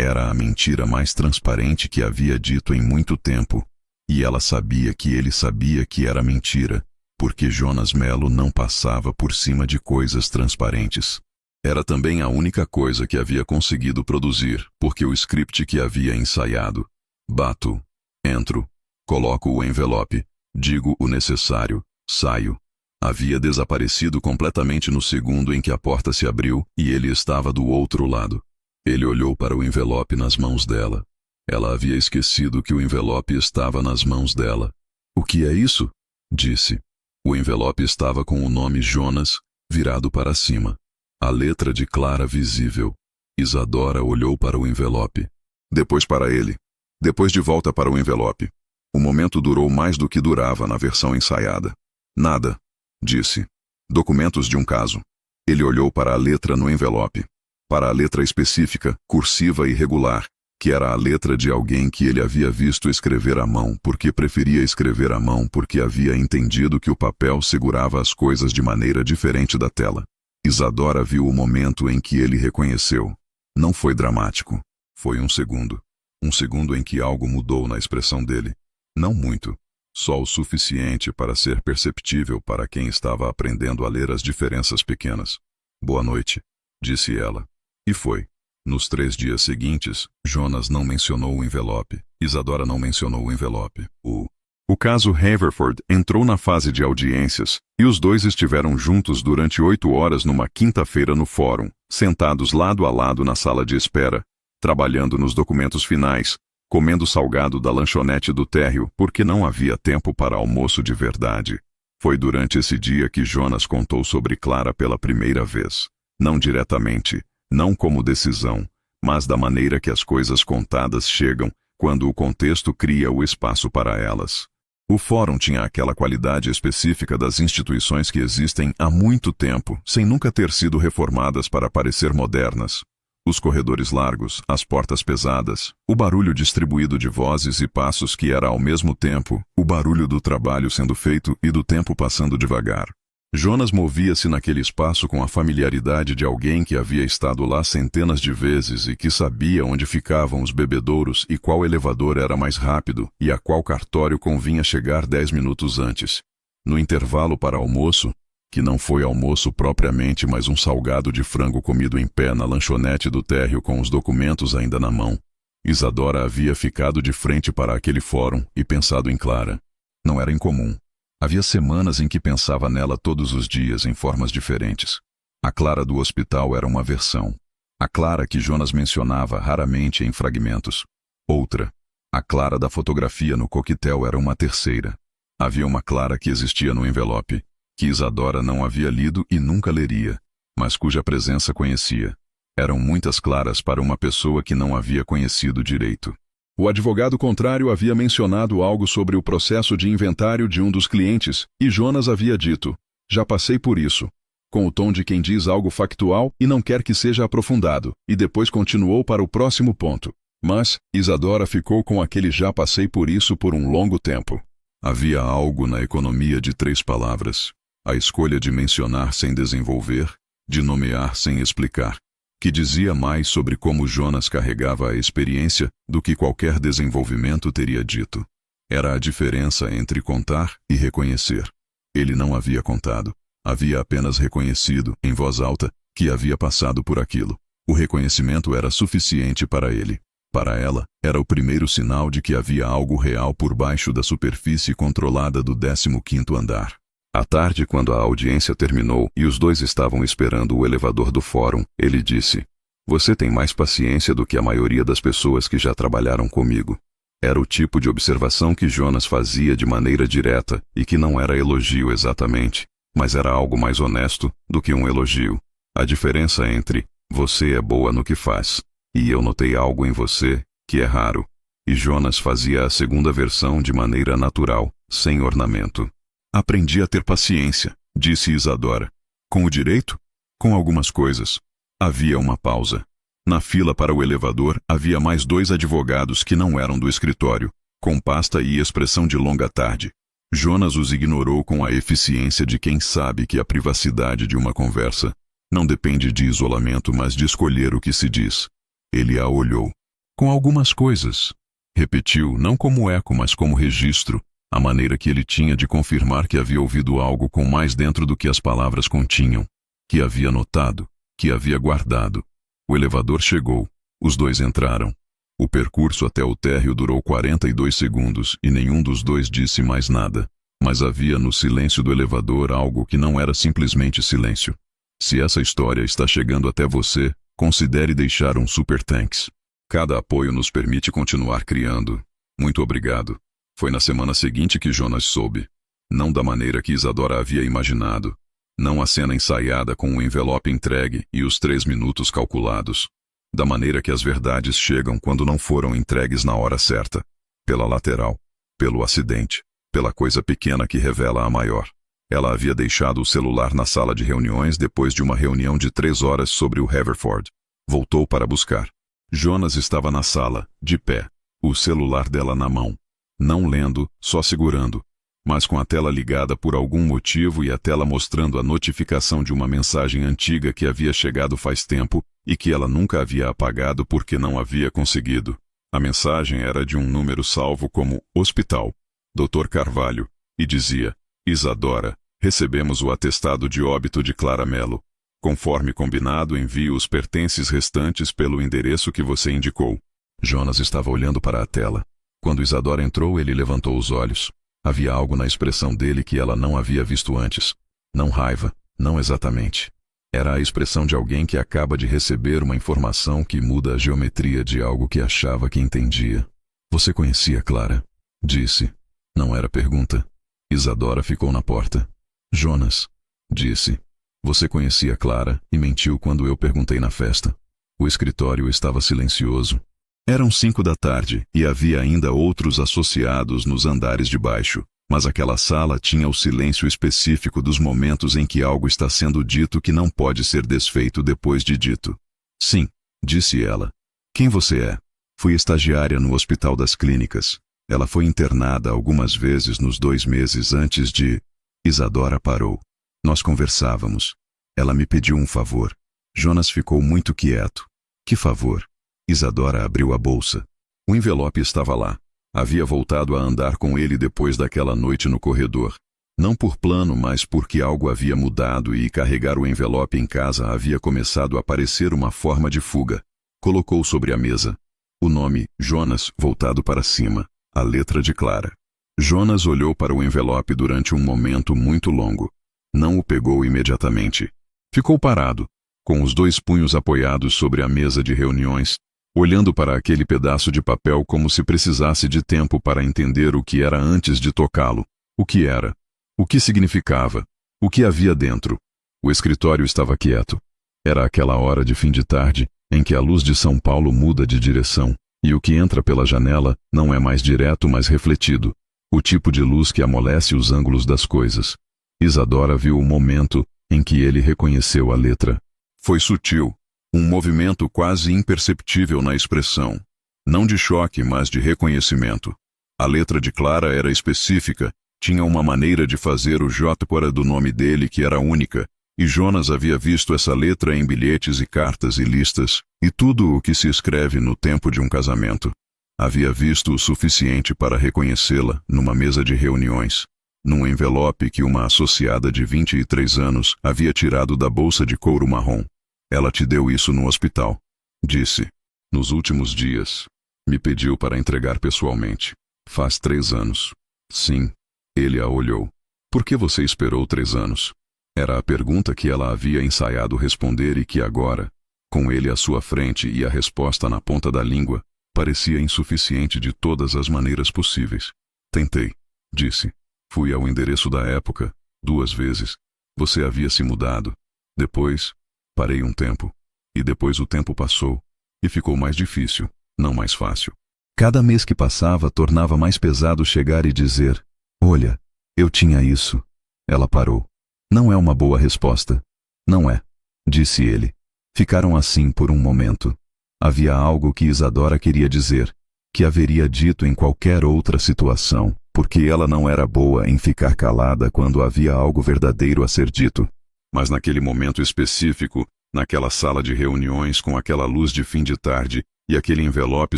Era a mentira mais transparente que havia dito em muito tempo, e ela sabia que ele sabia que era mentira, porque Jonas Mello não passava por cima de coisas transparentes. Era também a única coisa que havia conseguido produzir, porque o script que havia ensaiado. Bato, entro, coloco o envelope, digo o necessário, saio. Havia desaparecido completamente no segundo em que a porta se abriu e ele estava do outro lado. Ele olhou para o envelope nas mãos dela. Ela havia esquecido que o envelope estava nas mãos dela. O que é isso? Disse. O envelope estava com o nome Jonas, virado para cima. A letra de Clara visível. Isadora olhou para o envelope. Depois para ele. Depois de volta para o envelope. O momento durou mais do que durava na versão ensaiada. Nada, disse. Documentos de um caso. Ele olhou para a letra no envelope. Para a letra específica, cursiva e regular, que era a letra de alguém que ele havia visto escrever à mão porque preferia escrever à mão porque havia entendido que o papel segurava as coisas de maneira diferente da tela. Isadora viu o momento em que ele reconheceu. Não foi dramático. Foi um segundo. Um segundo em que algo mudou na expressão dele. Não muito. Só o suficiente para ser perceptível para quem estava aprendendo a ler as diferenças pequenas. Boa noite, disse ela. E foi. Nos 3 dias seguintes, Jonas não mencionou o envelope. Isadora não mencionou o envelope. O caso Haverford entrou na fase de audiências, e os dois estiveram juntos durante 8 horas numa quinta-feira no fórum, sentados lado a lado na sala de espera, trabalhando nos documentos finais, comendo salgado da lanchonete do térreo porque não havia tempo para almoço de verdade. Foi durante esse dia que Jonas contou sobre Clara pela primeira vez. Não diretamente, não como decisão, mas da maneira que as coisas contadas chegam quando o contexto cria o espaço para elas. O fórum tinha aquela qualidade específica das instituições que existem há muito tempo, sem nunca ter sido reformadas para parecer modernas. Os corredores largos, as portas pesadas, o barulho distribuído de vozes e passos que era ao mesmo tempo o barulho do trabalho sendo feito e do tempo passando devagar. Jonas movia-se naquele espaço com a familiaridade de alguém que havia estado lá centenas de vezes e que sabia onde ficavam os bebedouros e qual elevador era mais rápido e a qual cartório convinha chegar 10 minutos antes. No intervalo para almoço, que não foi almoço propriamente, mas um salgado de frango comido em pé na lanchonete do térreo com os documentos ainda na mão, Isadora havia ficado de frente para aquele fórum e pensado em Clara. Não era incomum. Havia semanas em que pensava nela todos os dias em formas diferentes. A Clara do hospital era uma versão. A Clara que Jonas mencionava raramente em fragmentos. Outra. A Clara da fotografia no coquetel era uma terceira. Havia uma Clara que existia no envelope, que Isadora não havia lido e nunca leria, mas cuja presença conhecia. Eram muitas Claras para uma pessoa que não havia conhecido direito. O advogado contrário havia mencionado algo sobre o processo de inventário de um dos clientes, e Jonas havia dito, já passei por isso, com o tom de quem diz algo factual e não quer que seja aprofundado, e depois continuou para o próximo ponto. Mas, Isadora ficou com aquele já passei por isso por um longo tempo. Havia algo na economia de 3 palavras, a escolha de mencionar sem desenvolver, de nomear sem explicar, que dizia mais sobre como Jonas carregava a experiência do que qualquer desenvolvimento teria dito. Era a diferença entre contar e reconhecer. Ele não havia contado. Havia apenas reconhecido, em voz alta, que havia passado por aquilo. O reconhecimento era suficiente para ele. Para ela, era o primeiro sinal de que havia algo real por baixo da superfície controlada do 15º andar. À tarde, quando a audiência terminou e os dois estavam esperando o elevador do fórum, ele disse, "Você tem mais paciência do que a maioria das pessoas que já trabalharam comigo." Era o tipo de observação que Jonas fazia de maneira direta e que não era elogio exatamente, mas era algo mais honesto do que um elogio. A diferença entre "você é boa no que faz" e "eu notei algo em você que é raro." E Jonas fazia a segunda versão de maneira natural, sem ornamento. Aprendi a ter paciência, disse Isadora. Com o direito? Com algumas coisas. Havia uma pausa. Na fila para o elevador havia mais 2 advogados que não eram do escritório, com pasta e expressão de longa tarde. Jonas os ignorou com a eficiência de quem sabe que a privacidade de uma conversa não depende de isolamento, mas de escolher o que se diz. Ele a olhou. Com algumas coisas. Repetiu, não como eco, mas como registro, a maneira que ele tinha de confirmar que havia ouvido algo com mais dentro do que as palavras continham, que havia notado, que havia guardado. O elevador chegou. Os 2 entraram. O percurso até o térreo durou 42 segundos e nenhum dos 2 disse mais nada. Mas havia no silêncio do elevador algo que não era simplesmente silêncio. Se essa história está chegando até você, considere deixar um super thanks. Cada apoio nos permite continuar criando. Muito obrigado. Foi na semana seguinte que Jonas soube. Não da maneira que Isadora havia imaginado. Não a cena ensaiada com o envelope entregue e os 3 minutos calculados. Da maneira que as verdades chegam quando não foram entregues na hora certa. Pela lateral. Pelo acidente. Pela coisa pequena que revela a maior. Ela havia deixado o celular na sala de reuniões depois de uma reunião de 3 horas sobre o Haverford. Voltou para buscar. Jonas estava na sala, de pé, o celular dela na mão. Não lendo, só segurando, mas com a tela ligada por algum motivo e a tela mostrando a notificação de uma mensagem antiga que havia chegado faz tempo e que ela nunca havia apagado porque não havia conseguido. A mensagem era de um número salvo como Hospital, Dr. Carvalho, e dizia: Isadora, recebemos o atestado de óbito de Clara Mello. Conforme combinado, envie os pertences restantes pelo endereço que você indicou. Jonas estava olhando para a tela. Quando Isadora entrou, ele levantou os olhos. Havia algo na expressão dele que ela não havia visto antes. Não raiva, não exatamente. Era a expressão de alguém que acaba de receber uma informação que muda a geometria de algo que achava que entendia. Você conhecia Clara? Disse. Não era pergunta. Isadora ficou na porta. Jonas, disse. Você conhecia Clara e mentiu quando eu perguntei na festa. O escritório estava silencioso. Eram 5 da tarde e havia ainda outros associados nos andares de baixo, mas aquela sala tinha o silêncio específico dos momentos em que algo está sendo dito que não pode ser desfeito depois de dito. Sim, disse ela. Quem você é? Fui estagiária no Hospital das Clínicas. Ela foi internada algumas vezes nos 2 meses antes de... Isadora parou. Nós conversávamos. Ela me pediu um favor. Jonas ficou muito quieto. Que favor? Isadora abriu a bolsa. O envelope estava lá. Havia voltado a andar com ele depois daquela noite no corredor. Não por plano, mas porque algo havia mudado e carregar o envelope em casa havia começado a parecer uma forma de fuga. Colocou sobre a mesa. O nome, Jonas, voltado para cima. A letra de Clara. Jonas olhou para o envelope durante um momento muito longo. Não o pegou imediatamente. Ficou parado, com os 2 punhos apoiados sobre a mesa de reuniões, olhando para aquele pedaço de papel como se precisasse de tempo para entender o que era antes de tocá-lo. O que era? O que significava? O que havia dentro? O escritório estava quieto. Era aquela hora de fim de tarde, em que a luz de São Paulo muda de direção, e o que entra pela janela não é mais direto, mas refletido. O tipo de luz que amolece os ângulos das coisas. Isadora viu o momento em que ele reconheceu a letra. Foi sutil, um movimento quase imperceptível na expressão. Não de choque, mas de reconhecimento. A letra de Clara era específica, tinha uma maneira de fazer o J fora do nome dele que era única, e Jonas havia visto essa letra em bilhetes e cartas e listas, e tudo o que se escreve no tempo de um casamento. Havia visto o suficiente para reconhecê-la numa mesa de reuniões. Num envelope que uma associada de 23 anos havia tirado da bolsa de couro marrom. Ela te deu isso no hospital, disse. Nos últimos dias. Me pediu para entregar pessoalmente. Faz 3 anos. Sim. Ele a olhou. Por que você esperou 3 anos? Era a pergunta que ela havia ensaiado responder e que agora, com ele à sua frente e a resposta na ponta da língua, parecia insuficiente de todas as maneiras possíveis. Tentei, disse. Fui ao endereço da época, 2 vezes. Você havia se mudado. Depois, parei um tempo. E depois o tempo passou. E ficou mais difícil, não mais fácil. Cada mês que passava tornava mais pesado chegar e dizer: "Olha, eu tinha isso." Ela parou. "Não é uma boa resposta." "Não é", disse ele. Ficaram assim por um momento. Havia algo que Isadora queria dizer, que haveria dito em qualquer outra situação, porque ela não era boa em ficar calada quando havia algo verdadeiro a ser dito. Mas naquele momento específico, naquela sala de reuniões com aquela luz de fim de tarde e aquele envelope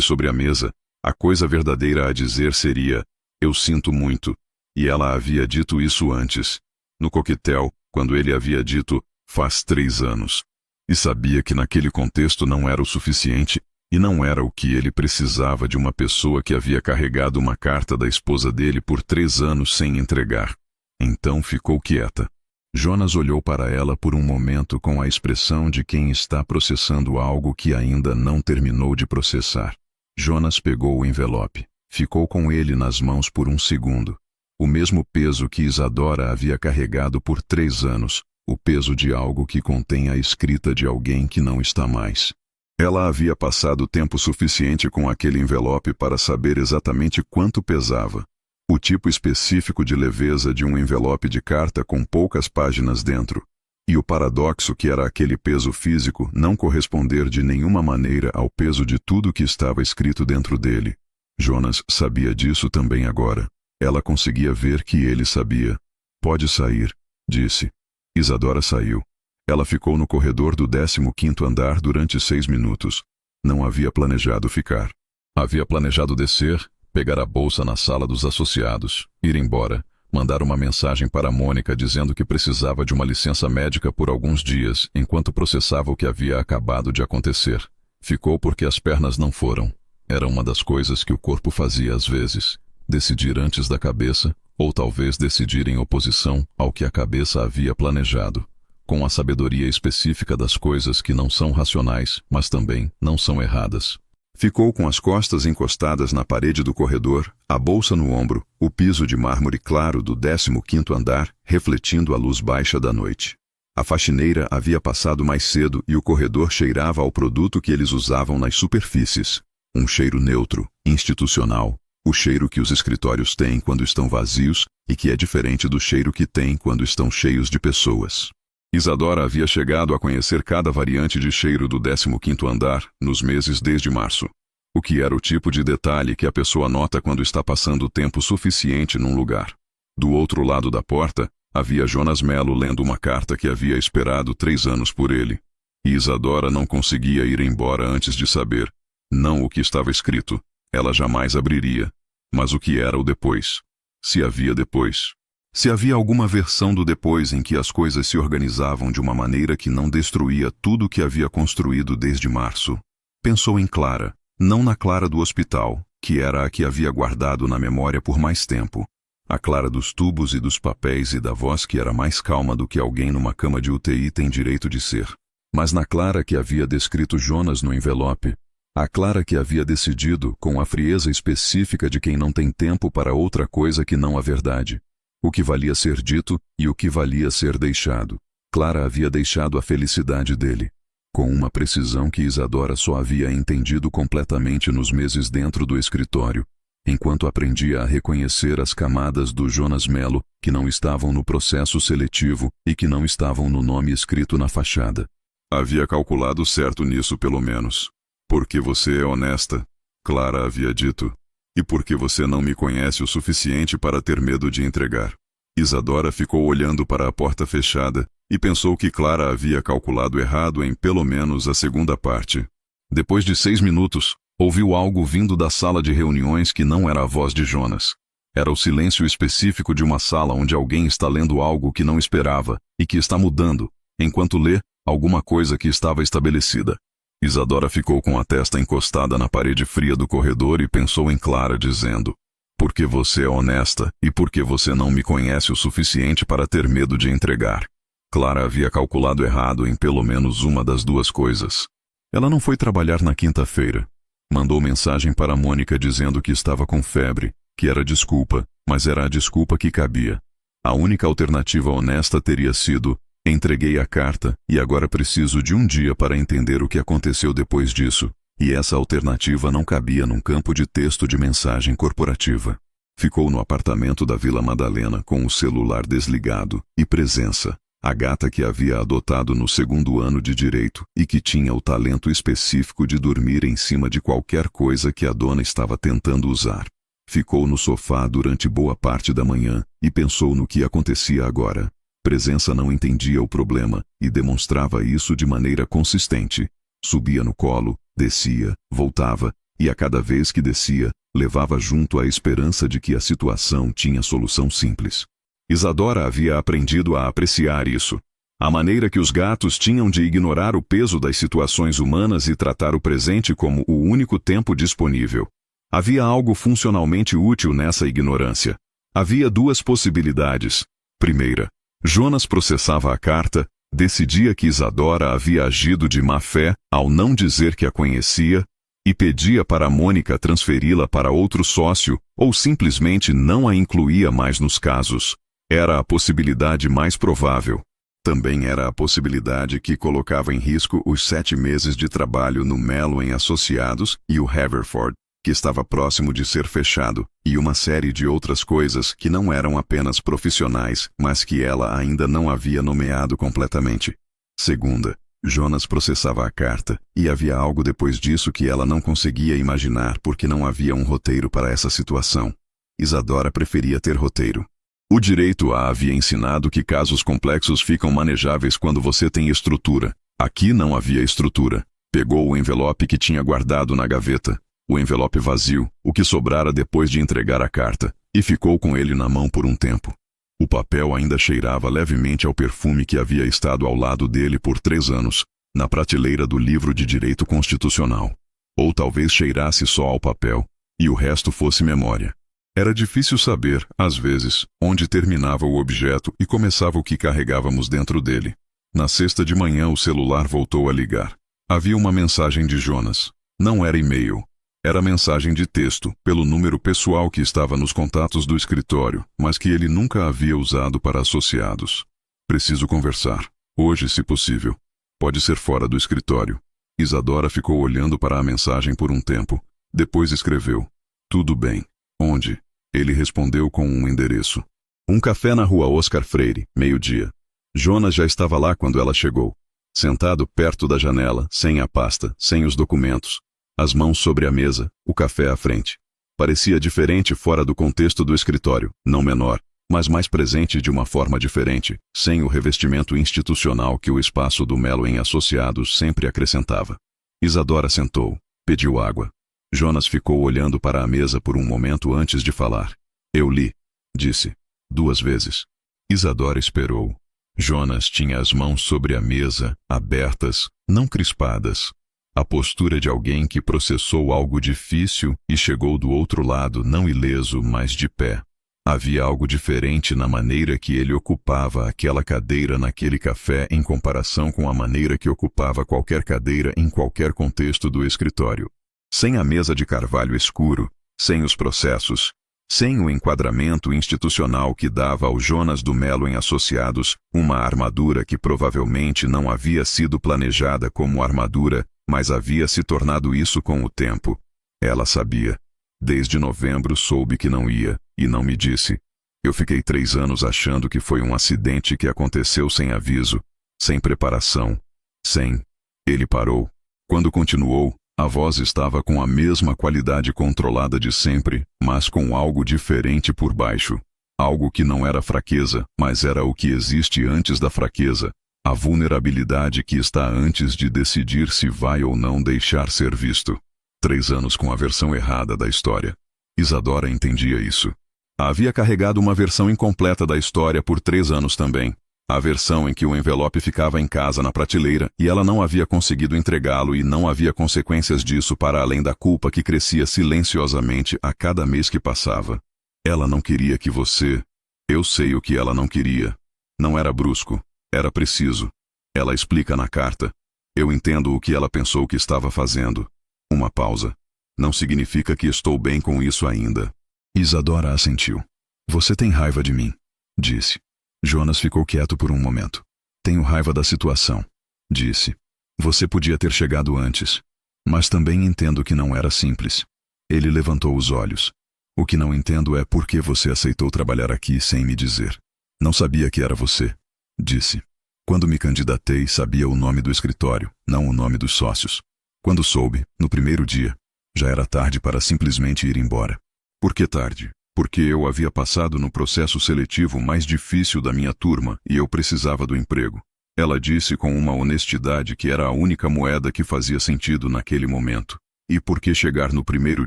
sobre a mesa, a coisa verdadeira a dizer seria: "Eu sinto muito." E ela havia dito isso antes, no coquetel, quando ele havia dito: "Faz 3 anos." E sabia que naquele contexto não era o suficiente, e não era o que ele precisava de uma pessoa que havia carregado uma carta da esposa dele por 3 anos sem entregar. Então ficou quieta. Jonas olhou para ela por um momento com a expressão de quem está processando algo que ainda não terminou de processar. Jonas pegou o envelope. Ficou com ele nas mãos por um segundo. O mesmo peso que Isadora havia carregado por 3 anos. O peso de algo que contém a escrita de alguém que não está mais. Ela havia passado tempo suficiente com aquele envelope para saber exatamente quanto pesava. O tipo específico de leveza de um envelope de carta com poucas páginas dentro. E o paradoxo que era aquele peso físico não corresponder de nenhuma maneira ao peso de tudo que estava escrito dentro dele. Jonas sabia disso também agora. Ela conseguia ver que ele sabia. "Pode sair", disse. Isadora saiu. Ela ficou no corredor do 15º andar durante 6 minutos. Não havia planejado ficar. Havia planejado descer, pegar a bolsa na sala dos associados, ir embora, mandar uma mensagem para Mônica dizendo que precisava de uma licença médica por alguns dias, enquanto processava o que havia acabado de acontecer. Ficou porque as pernas não foram. Era uma das coisas que o corpo fazia às vezes. Decidir antes da cabeça, ou talvez decidir em oposição ao que a cabeça havia planejado, com a sabedoria específica das coisas que não são racionais, mas também não são erradas. Ficou com as costas encostadas na parede do corredor, a bolsa no ombro, o piso de mármore claro do 15º andar, refletindo a luz baixa da noite. A faxineira havia passado mais cedo e o corredor cheirava ao produto que eles usavam nas superfícies. Um cheiro neutro, institucional. O cheiro que os escritórios têm quando estão vazios e que é diferente do cheiro que têm quando estão cheios de pessoas. Isadora havia chegado a conhecer cada variante de cheiro do 15º andar nos meses desde março. O que era o tipo de detalhe que a pessoa nota quando está passando tempo suficiente num lugar. Do outro lado da porta, havia Jonas Melo lendo uma carta que havia esperado 3 anos por ele. E Isadora não conseguia ir embora antes de saber, não o que estava escrito. Ela jamais abriria. Mas o que era o depois? Se havia depois. Se havia alguma versão do depois em que as coisas se organizavam de uma maneira que não destruía tudo o que havia construído desde março. Pensou em Clara, não na Clara do hospital, que era a que havia guardado na memória por mais tempo. A Clara dos tubos e dos papéis e da voz que era mais calma do que alguém numa cama de UTI tem direito de ser. Mas na Clara que havia descrito Jonas no envelope. A Clara que havia decidido, com a frieza específica de quem não tem tempo para outra coisa que não a verdade. O que valia ser dito e o que valia ser deixado. Clara havia deixado a felicidade dele, com uma precisão que Isadora só havia entendido completamente nos meses dentro do escritório, enquanto aprendia a reconhecer as camadas do Jonas Melo que não estavam no processo seletivo e que não estavam no nome escrito na fachada. Havia calculado certo nisso pelo menos. "Porque você é honesta", Clara havia dito. "E porque você não me conhece o suficiente para ter medo de entregar." Isadora ficou olhando para a porta fechada e pensou que Clara havia calculado errado em pelo menos a segunda parte. Depois de 6 minutos, ouviu algo vindo da sala de reuniões que não era a voz de Jonas. Era o silêncio específico de uma sala onde alguém está lendo algo que não esperava e que está mudando, enquanto lê, alguma coisa que estava estabelecida. Isadora ficou com a testa encostada na parede fria do corredor e pensou em Clara dizendo: "Porque você é honesta e porque você não me conhece o suficiente para ter medo de entregar." Clara havia calculado errado em pelo menos uma das duas coisas. Ela não foi trabalhar na quinta-feira. Mandou mensagem para Mônica dizendo que estava com febre, que era desculpa, mas era a desculpa que cabia. A única alternativa honesta teria sido: entreguei a carta e agora preciso de um dia para entender o que aconteceu depois disso. E essa alternativa não cabia num campo de texto de mensagem corporativa. Ficou no apartamento da Vila Madalena com o celular desligado e presença. A gata que havia adotado no segundo ano de direito e que tinha o talento específico de dormir em cima de qualquer coisa que a dona estava tentando usar. Ficou no sofá durante boa parte da manhã e pensou no que acontecia agora. Presença não entendia o problema e demonstrava isso de maneira consistente. Subia no colo, descia, voltava, e a cada vez que descia, levava junto a esperança de que a situação tinha solução simples. Isadora havia aprendido a apreciar isso. A maneira que os gatos tinham de ignorar o peso das situações humanas e tratar o presente como o único tempo disponível. Havia algo funcionalmente útil nessa ignorância. Havia duas possibilidades. Primeira, Jonas processava a carta, decidia que Isadora havia agido de má fé ao não dizer que a conhecia, e pedia para Mônica transferi-la para outro sócio, ou simplesmente não a incluía mais nos casos. Era a possibilidade mais provável. Também era a possibilidade que colocava em risco os 7 meses de trabalho no Mello em Associados e o Haverford, que estava próximo de ser fechado, e uma série de outras coisas que não eram apenas profissionais, mas que ela ainda não havia nomeado completamente. Segunda, Jonas processava a carta, e havia algo depois disso que ela não conseguia imaginar porque não havia um roteiro para essa situação. Isadora preferia ter roteiro. O direito a havia ensinado que casos complexos ficam manejáveis quando você tem estrutura. Aqui não havia estrutura. Pegou o envelope que tinha guardado na gaveta, o envelope vazio, o que sobrara depois de entregar a carta, e ficou com ele na mão por um tempo. O papel ainda cheirava levemente ao perfume que havia estado ao lado dele por 3 anos, na prateleira do livro de direito constitucional. Ou talvez cheirasse só ao papel, e o resto fosse memória. Era difícil saber, às vezes, onde terminava o objeto e começava o que carregávamos dentro dele. Na sexta de manhã o celular voltou a ligar. Havia uma mensagem de Jonas. Não era e-mail. Era mensagem de texto, pelo número pessoal que estava nos contatos do escritório, mas que ele nunca havia usado para associados. Preciso conversar. Hoje, se possível. Pode ser fora do escritório. Isadora ficou olhando para a mensagem por um tempo. Depois escreveu. Tudo bem. Onde? Ele respondeu com um endereço. Um café na rua Oscar Freire, 12h. Jonas já estava lá quando ela chegou. Sentado perto da janela, sem a pasta, sem os documentos. As mãos sobre a mesa, o café à frente. Parecia diferente fora do contexto do escritório, não menor, mas mais presente de uma forma diferente, sem o revestimento institucional que o espaço do Mello em Associados sempre acrescentava. Isadora sentou, pediu água. Jonas ficou olhando para a mesa por um momento antes de falar. Eu li, disse, 2 vezes. Isadora esperou. Jonas tinha as mãos sobre a mesa, abertas, não crispadas. A postura de alguém que processou algo difícil e chegou do outro lado não ileso, mas de pé. Havia algo diferente na maneira que ele ocupava aquela cadeira naquele café em comparação com a maneira que ocupava qualquer cadeira em qualquer contexto do escritório. Sem a mesa de carvalho escuro, sem os processos, sem o enquadramento institucional que dava ao Jonas do Mello em Associados uma armadura que provavelmente não havia sido planejada como armadura, mas havia se tornado isso com o tempo. Ela sabia. Desde novembro soube que não ia, e não me disse. Eu fiquei 3 anos achando que foi um acidente que aconteceu sem aviso, sem preparação, sem... Ele parou. Quando continuou, a voz estava com a mesma qualidade controlada de sempre, mas com algo diferente por baixo. Algo que não era fraqueza, mas era o que existe antes da fraqueza. A vulnerabilidade que está antes de decidir se vai ou não deixar ser visto. 3 anos com a versão errada da história. Isadora entendia isso. Havia carregado uma versão incompleta da história por 3 anos também. A versão em que o envelope ficava em casa na prateleira e ela não havia conseguido entregá-lo e não havia consequências disso para além da culpa que crescia silenciosamente a cada mês que passava. Ela não queria que você... Eu sei o que ela não queria. Não era brusco. Era preciso. Ela explica na carta. Eu entendo o que ela pensou que estava fazendo. Uma pausa. Não significa que estou bem com isso ainda. Isadora assentiu. Você tem raiva de mim, disse. Jonas ficou quieto por um momento. Tenho raiva da situação, disse. Você podia ter chegado antes. Mas também entendo que não era simples. Ele levantou os olhos. O que não entendo é por que você aceitou trabalhar aqui sem me dizer. Não sabia que era você, disse. Quando me candidatei, sabia o nome do escritório, não o nome dos sócios. Quando soube, no primeiro dia, já era tarde para simplesmente ir embora. Por que tarde? Porque eu havia passado no processo seletivo mais difícil da minha turma e eu precisava do emprego. Ela disse com uma honestidade que era a única moeda que fazia sentido naquele momento. E por que chegar no primeiro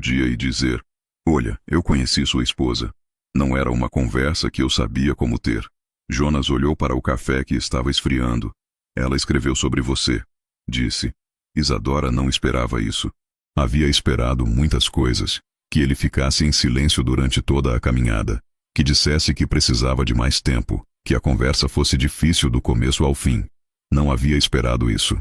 dia e dizer: olha, eu conheci sua esposa. Não era uma conversa que eu sabia como ter. Jonas olhou para o café que estava esfriando. Ela escreveu sobre você, disse. Isadora não esperava isso. Havia esperado muitas coisas. Que ele ficasse em silêncio durante toda a caminhada. Que dissesse que precisava de mais tempo. Que a conversa fosse difícil do começo ao fim. Não havia esperado isso.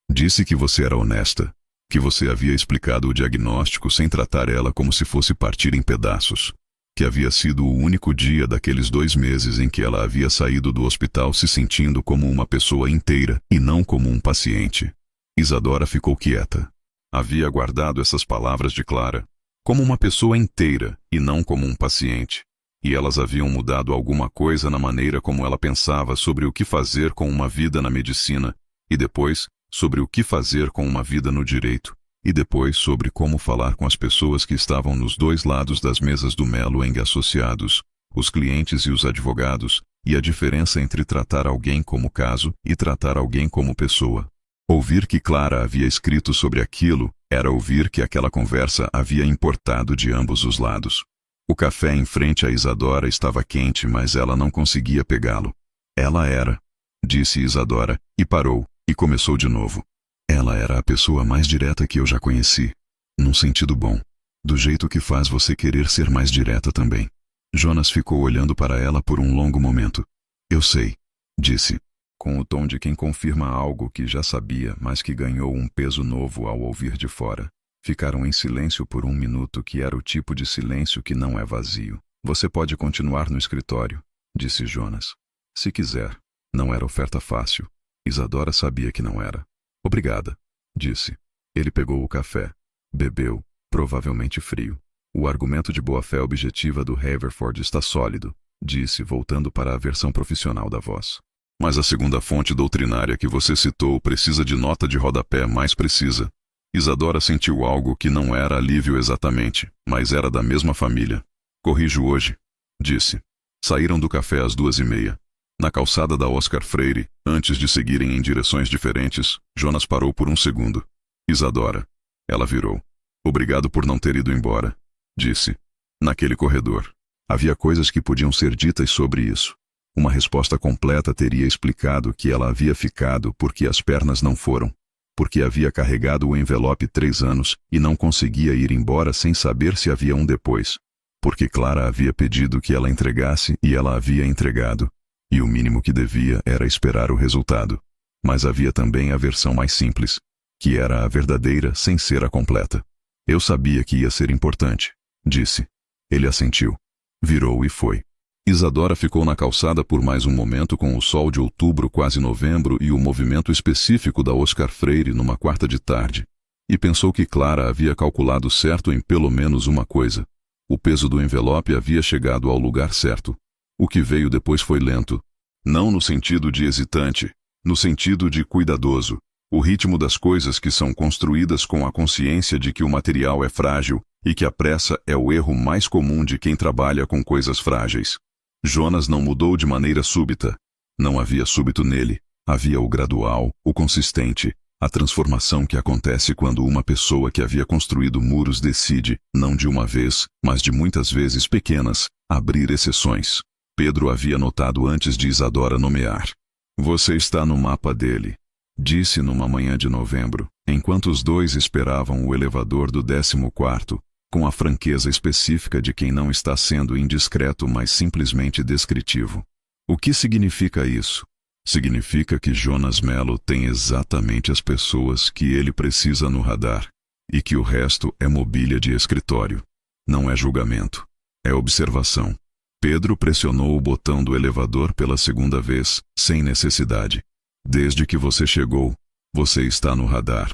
Disse que você era honesta. Que você havia explicado o diagnóstico sem tratar ela como se fosse partir em pedaços. Que havia sido o único dia daqueles 2 meses em que ela havia saído do hospital se sentindo como uma pessoa inteira e não como um paciente. Isadora ficou quieta. Havia guardado essas palavras de Clara como uma pessoa inteira e não como um paciente. E elas haviam mudado alguma coisa na maneira como ela pensava sobre o que fazer com uma vida na medicina, e depois sobre o que fazer com uma vida no direito, e depois sobre como falar com as pessoas que estavam nos 2 lados das mesas do Melo Eng Associados, os clientes e os advogados, e a diferença entre tratar alguém como caso e tratar alguém como pessoa. Ouvir que Clara havia escrito sobre aquilo era ouvir que aquela conversa havia importado de ambos os lados. O café em frente a Isadora estava quente, mas ela não conseguia pegá-lo. Ela era, disse Isadora, e parou, e começou de novo. Ela era a pessoa mais direta que eu já conheci. Num sentido bom. Do jeito que faz você querer ser mais direta também. Jonas ficou olhando para ela por um longo momento. Eu sei, disse, com o tom de quem confirma algo que já sabia, mas que ganhou um peso novo ao ouvir de fora. Ficaram em silêncio por 1 minuto, que era o tipo de silêncio que não é vazio. Você pode continuar no escritório, disse Jonas. Se quiser. Não era oferta fácil. Isadora sabia que não era. Obrigada, disse. Ele pegou o café. Bebeu, provavelmente frio. O argumento de boa-fé objetiva do Haverford está sólido, disse, voltando para a versão profissional da voz. Mas a segunda fonte doutrinária que você citou precisa de nota de rodapé mais precisa. Isadora sentiu algo que não era alívio exatamente, mas era da mesma família. Corrijo hoje, disse. Saíram do café às 2:30. Na calçada da Oscar Freire, antes de seguirem em direções diferentes, Jonas parou por um segundo. Isadora. Ela virou. Obrigado por não ter ido embora, disse. Naquele corredor. Havia coisas que podiam ser ditas sobre isso. Uma resposta completa teria explicado que ela havia ficado porque as pernas não foram. Porque havia carregado o envelope 3 anos e não conseguia ir embora sem saber se havia um depois. Porque Clara havia pedido que ela entregasse e ela havia entregado. E o mínimo que devia era esperar o resultado. Mas havia também a versão mais simples, que era a verdadeira sem ser a completa. Eu sabia que ia ser importante, disse. Ele assentiu. Virou e foi. Isadora ficou na calçada por mais um momento com o sol de outubro, quase novembro, e o movimento específico da Oscar Freire numa quarta de tarde. E pensou que Clara havia calculado certo em pelo menos uma coisa. O peso do envelope havia chegado ao lugar certo. O que veio depois foi lento. Não no sentido de hesitante, no sentido de cuidadoso. O ritmo das coisas que são construídas com a consciência de que o material é frágil e que a pressa é o erro mais comum de quem trabalha com coisas frágeis. Jonas não mudou de maneira súbita. Não havia súbito nele. Havia o gradual, o consistente, a transformação que acontece quando uma pessoa que havia construído muros decide, não de uma vez, mas de muitas vezes pequenas, abrir exceções. Pedro havia notado antes de Isadora nomear. Você está no mapa dele, disse numa manhã de novembro, enquanto os dois esperavam o elevador do 14º, com a franqueza específica de quem não está sendo indiscreto, mas simplesmente descritivo. O que significa isso? Significa que Jonas Melo tem exatamente as pessoas que ele precisa no radar, e que o resto é mobília de escritório. Não é julgamento. É observação. Pedro pressionou o botão do elevador pela 2ª vez, sem necessidade. Desde que você chegou, você está no radar.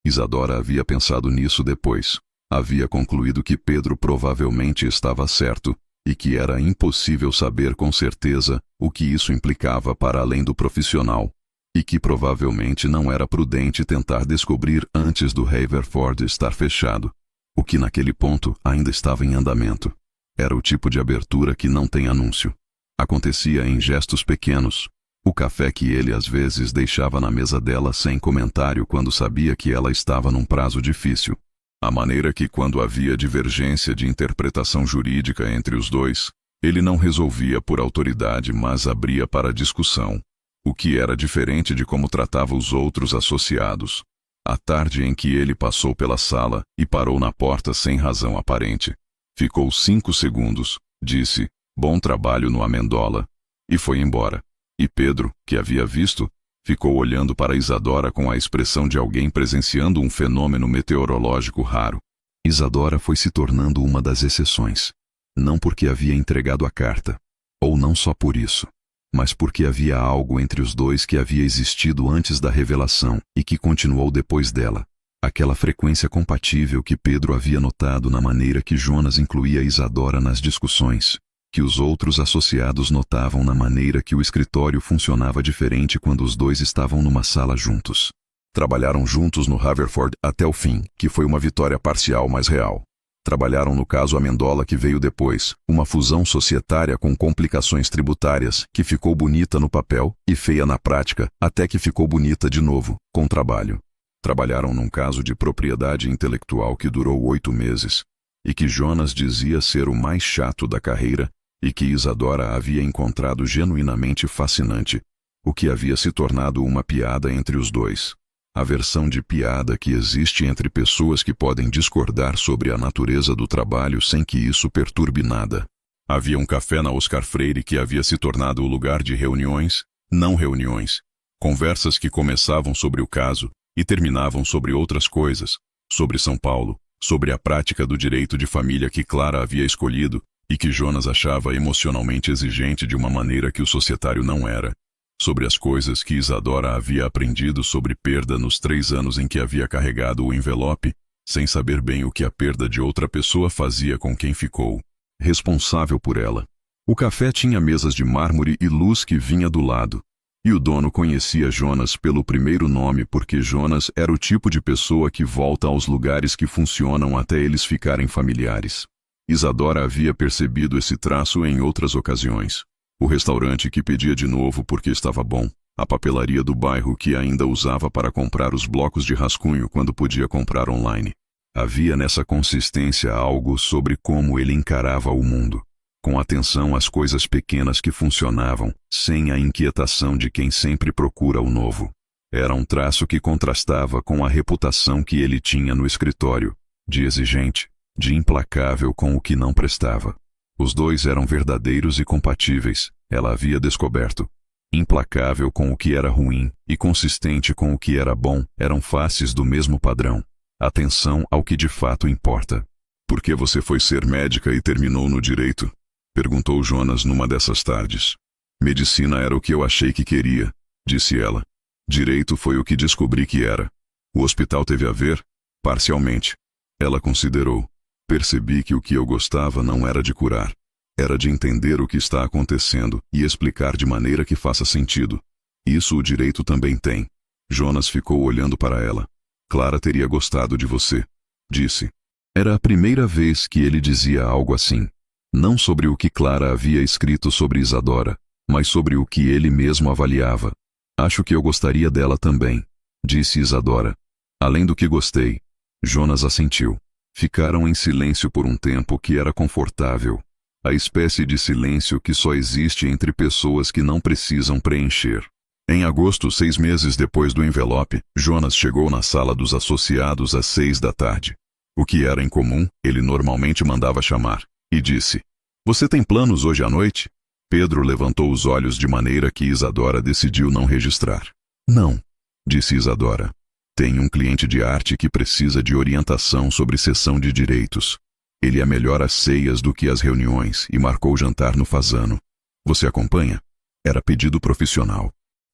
Isadora havia pensado nisso depois. Havia concluído que Pedro provavelmente estava certo e que era impossível saber com certeza o que isso implicava para além do profissional, e que provavelmente não era prudente tentar descobrir antes do Haverford estar fechado, o que naquele ponto ainda estava em andamento. Era o tipo de abertura que não tem anúncio. Acontecia em gestos pequenos. O café que ele às vezes deixava na mesa dela sem comentário quando sabia que ela estava num prazo difícil. A maneira que, quando havia divergência de interpretação jurídica entre os dois, ele não resolvia por autoridade, mas abria para discussão, o que era diferente de como tratava os outros associados. A tarde em que ele passou pela sala e parou na porta sem razão aparente. Ficou 5 segundos, disse, "Bom trabalho no Amendola", e foi embora. E Pedro, que havia visto, ficou olhando para Isadora com a expressão de alguém presenciando um fenômeno meteorológico raro. Isadora foi se tornando uma das exceções. Não porque havia entregado a carta, ou não só por isso, mas porque havia algo entre os dois que havia existido antes da revelação e que continuou depois dela. Aquela frequência compatível que Pedro havia notado na maneira que Jonas incluía Isadora nas discussões, que os outros associados notavam na maneira que o escritório funcionava diferente quando os dois estavam numa sala juntos. Trabalharam juntos no Haverford até o fim, que foi uma vitória parcial, mas real. Trabalharam no caso Amendola, que veio depois, uma fusão societária com complicações tributárias, que ficou bonita no papel e feia na prática, até que ficou bonita de novo, com trabalho. Trabalharam num caso de propriedade intelectual que durou 8 meses, e que Jonas dizia ser o mais chato da carreira, e que Isadora havia encontrado genuinamente fascinante, o que havia se tornado uma piada entre os dois. A versão de piada que existe entre pessoas que podem discordar sobre a natureza do trabalho sem que isso perturbe nada. Havia um café na Oscar Freire que havia se tornado o lugar de reuniões, não reuniões, conversas que começavam sobre o caso e terminavam sobre outras coisas, sobre São Paulo, sobre a prática do direito de família que Clara havia escolhido e que Jonas achava emocionalmente exigente de uma maneira que o societário não era, sobre as coisas que Isadora havia aprendido sobre perda nos 3 anos em que havia carregado o envelope, sem saber bem o que a perda de outra pessoa fazia com quem ficou responsável por ela. O café tinha mesas de mármore e luz que vinha do lado, e o dono conhecia Jonas pelo primeiro nome porque Jonas era o tipo de pessoa que volta aos lugares que funcionam até eles ficarem familiares. Isadora havia percebido esse traço em outras ocasiões. O restaurante que pedia de novo porque estava bom, a papelaria do bairro que ainda usava para comprar os blocos de rascunho quando podia comprar online. Havia nessa consistência algo sobre como ele encarava o mundo, com atenção às coisas pequenas que funcionavam, sem a inquietação de quem sempre procura o novo. Era um traço que contrastava com a reputação que ele tinha no escritório, de exigente, de implacável com o que não prestava. Os dois eram verdadeiros e compatíveis, ela havia descoberto. Implacável com o que era ruim e consistente com o que era bom eram faces do mesmo padrão. Atenção ao que de fato importa. "Por que você foi ser médica e terminou no direito?" perguntou Jonas numa dessas tardes. "Medicina era o que eu achei que queria", disse ela. "Direito foi o que descobri que era. O hospital teve a ver? Parcialmente." Ela considerou. "Percebi que o que eu gostava não era de curar. Era de entender o que está acontecendo e explicar de maneira que faça sentido. Isso o direito também tem." Jonas ficou olhando para ela. "Clara teria gostado de você", disse. Era a primeira vez que ele dizia algo assim. Não sobre o que Clara havia escrito sobre Isadora, mas sobre o que ele mesmo avaliava. "Acho que eu gostaria dela também", disse Isadora. "Além do que gostei." Jonas assentiu. Ficaram em silêncio por um tempo que era confortável. A espécie de silêncio que só existe entre pessoas que não precisam preencher. Em agosto, 6 meses depois do envelope, Jonas chegou na sala dos associados às 6 da tarde. O que era incomum, ele normalmente mandava chamar, e disse: "Você tem planos hoje à noite?" Pedro levantou os olhos de maneira que Isadora decidiu não registrar. "Não", disse Isadora. "Tenho um cliente de arte que precisa de orientação sobre cessão de direitos. Ele é melhor às ceias do que às reuniões e marcou jantar no Fasano. Você acompanha?" Era pedido profissional.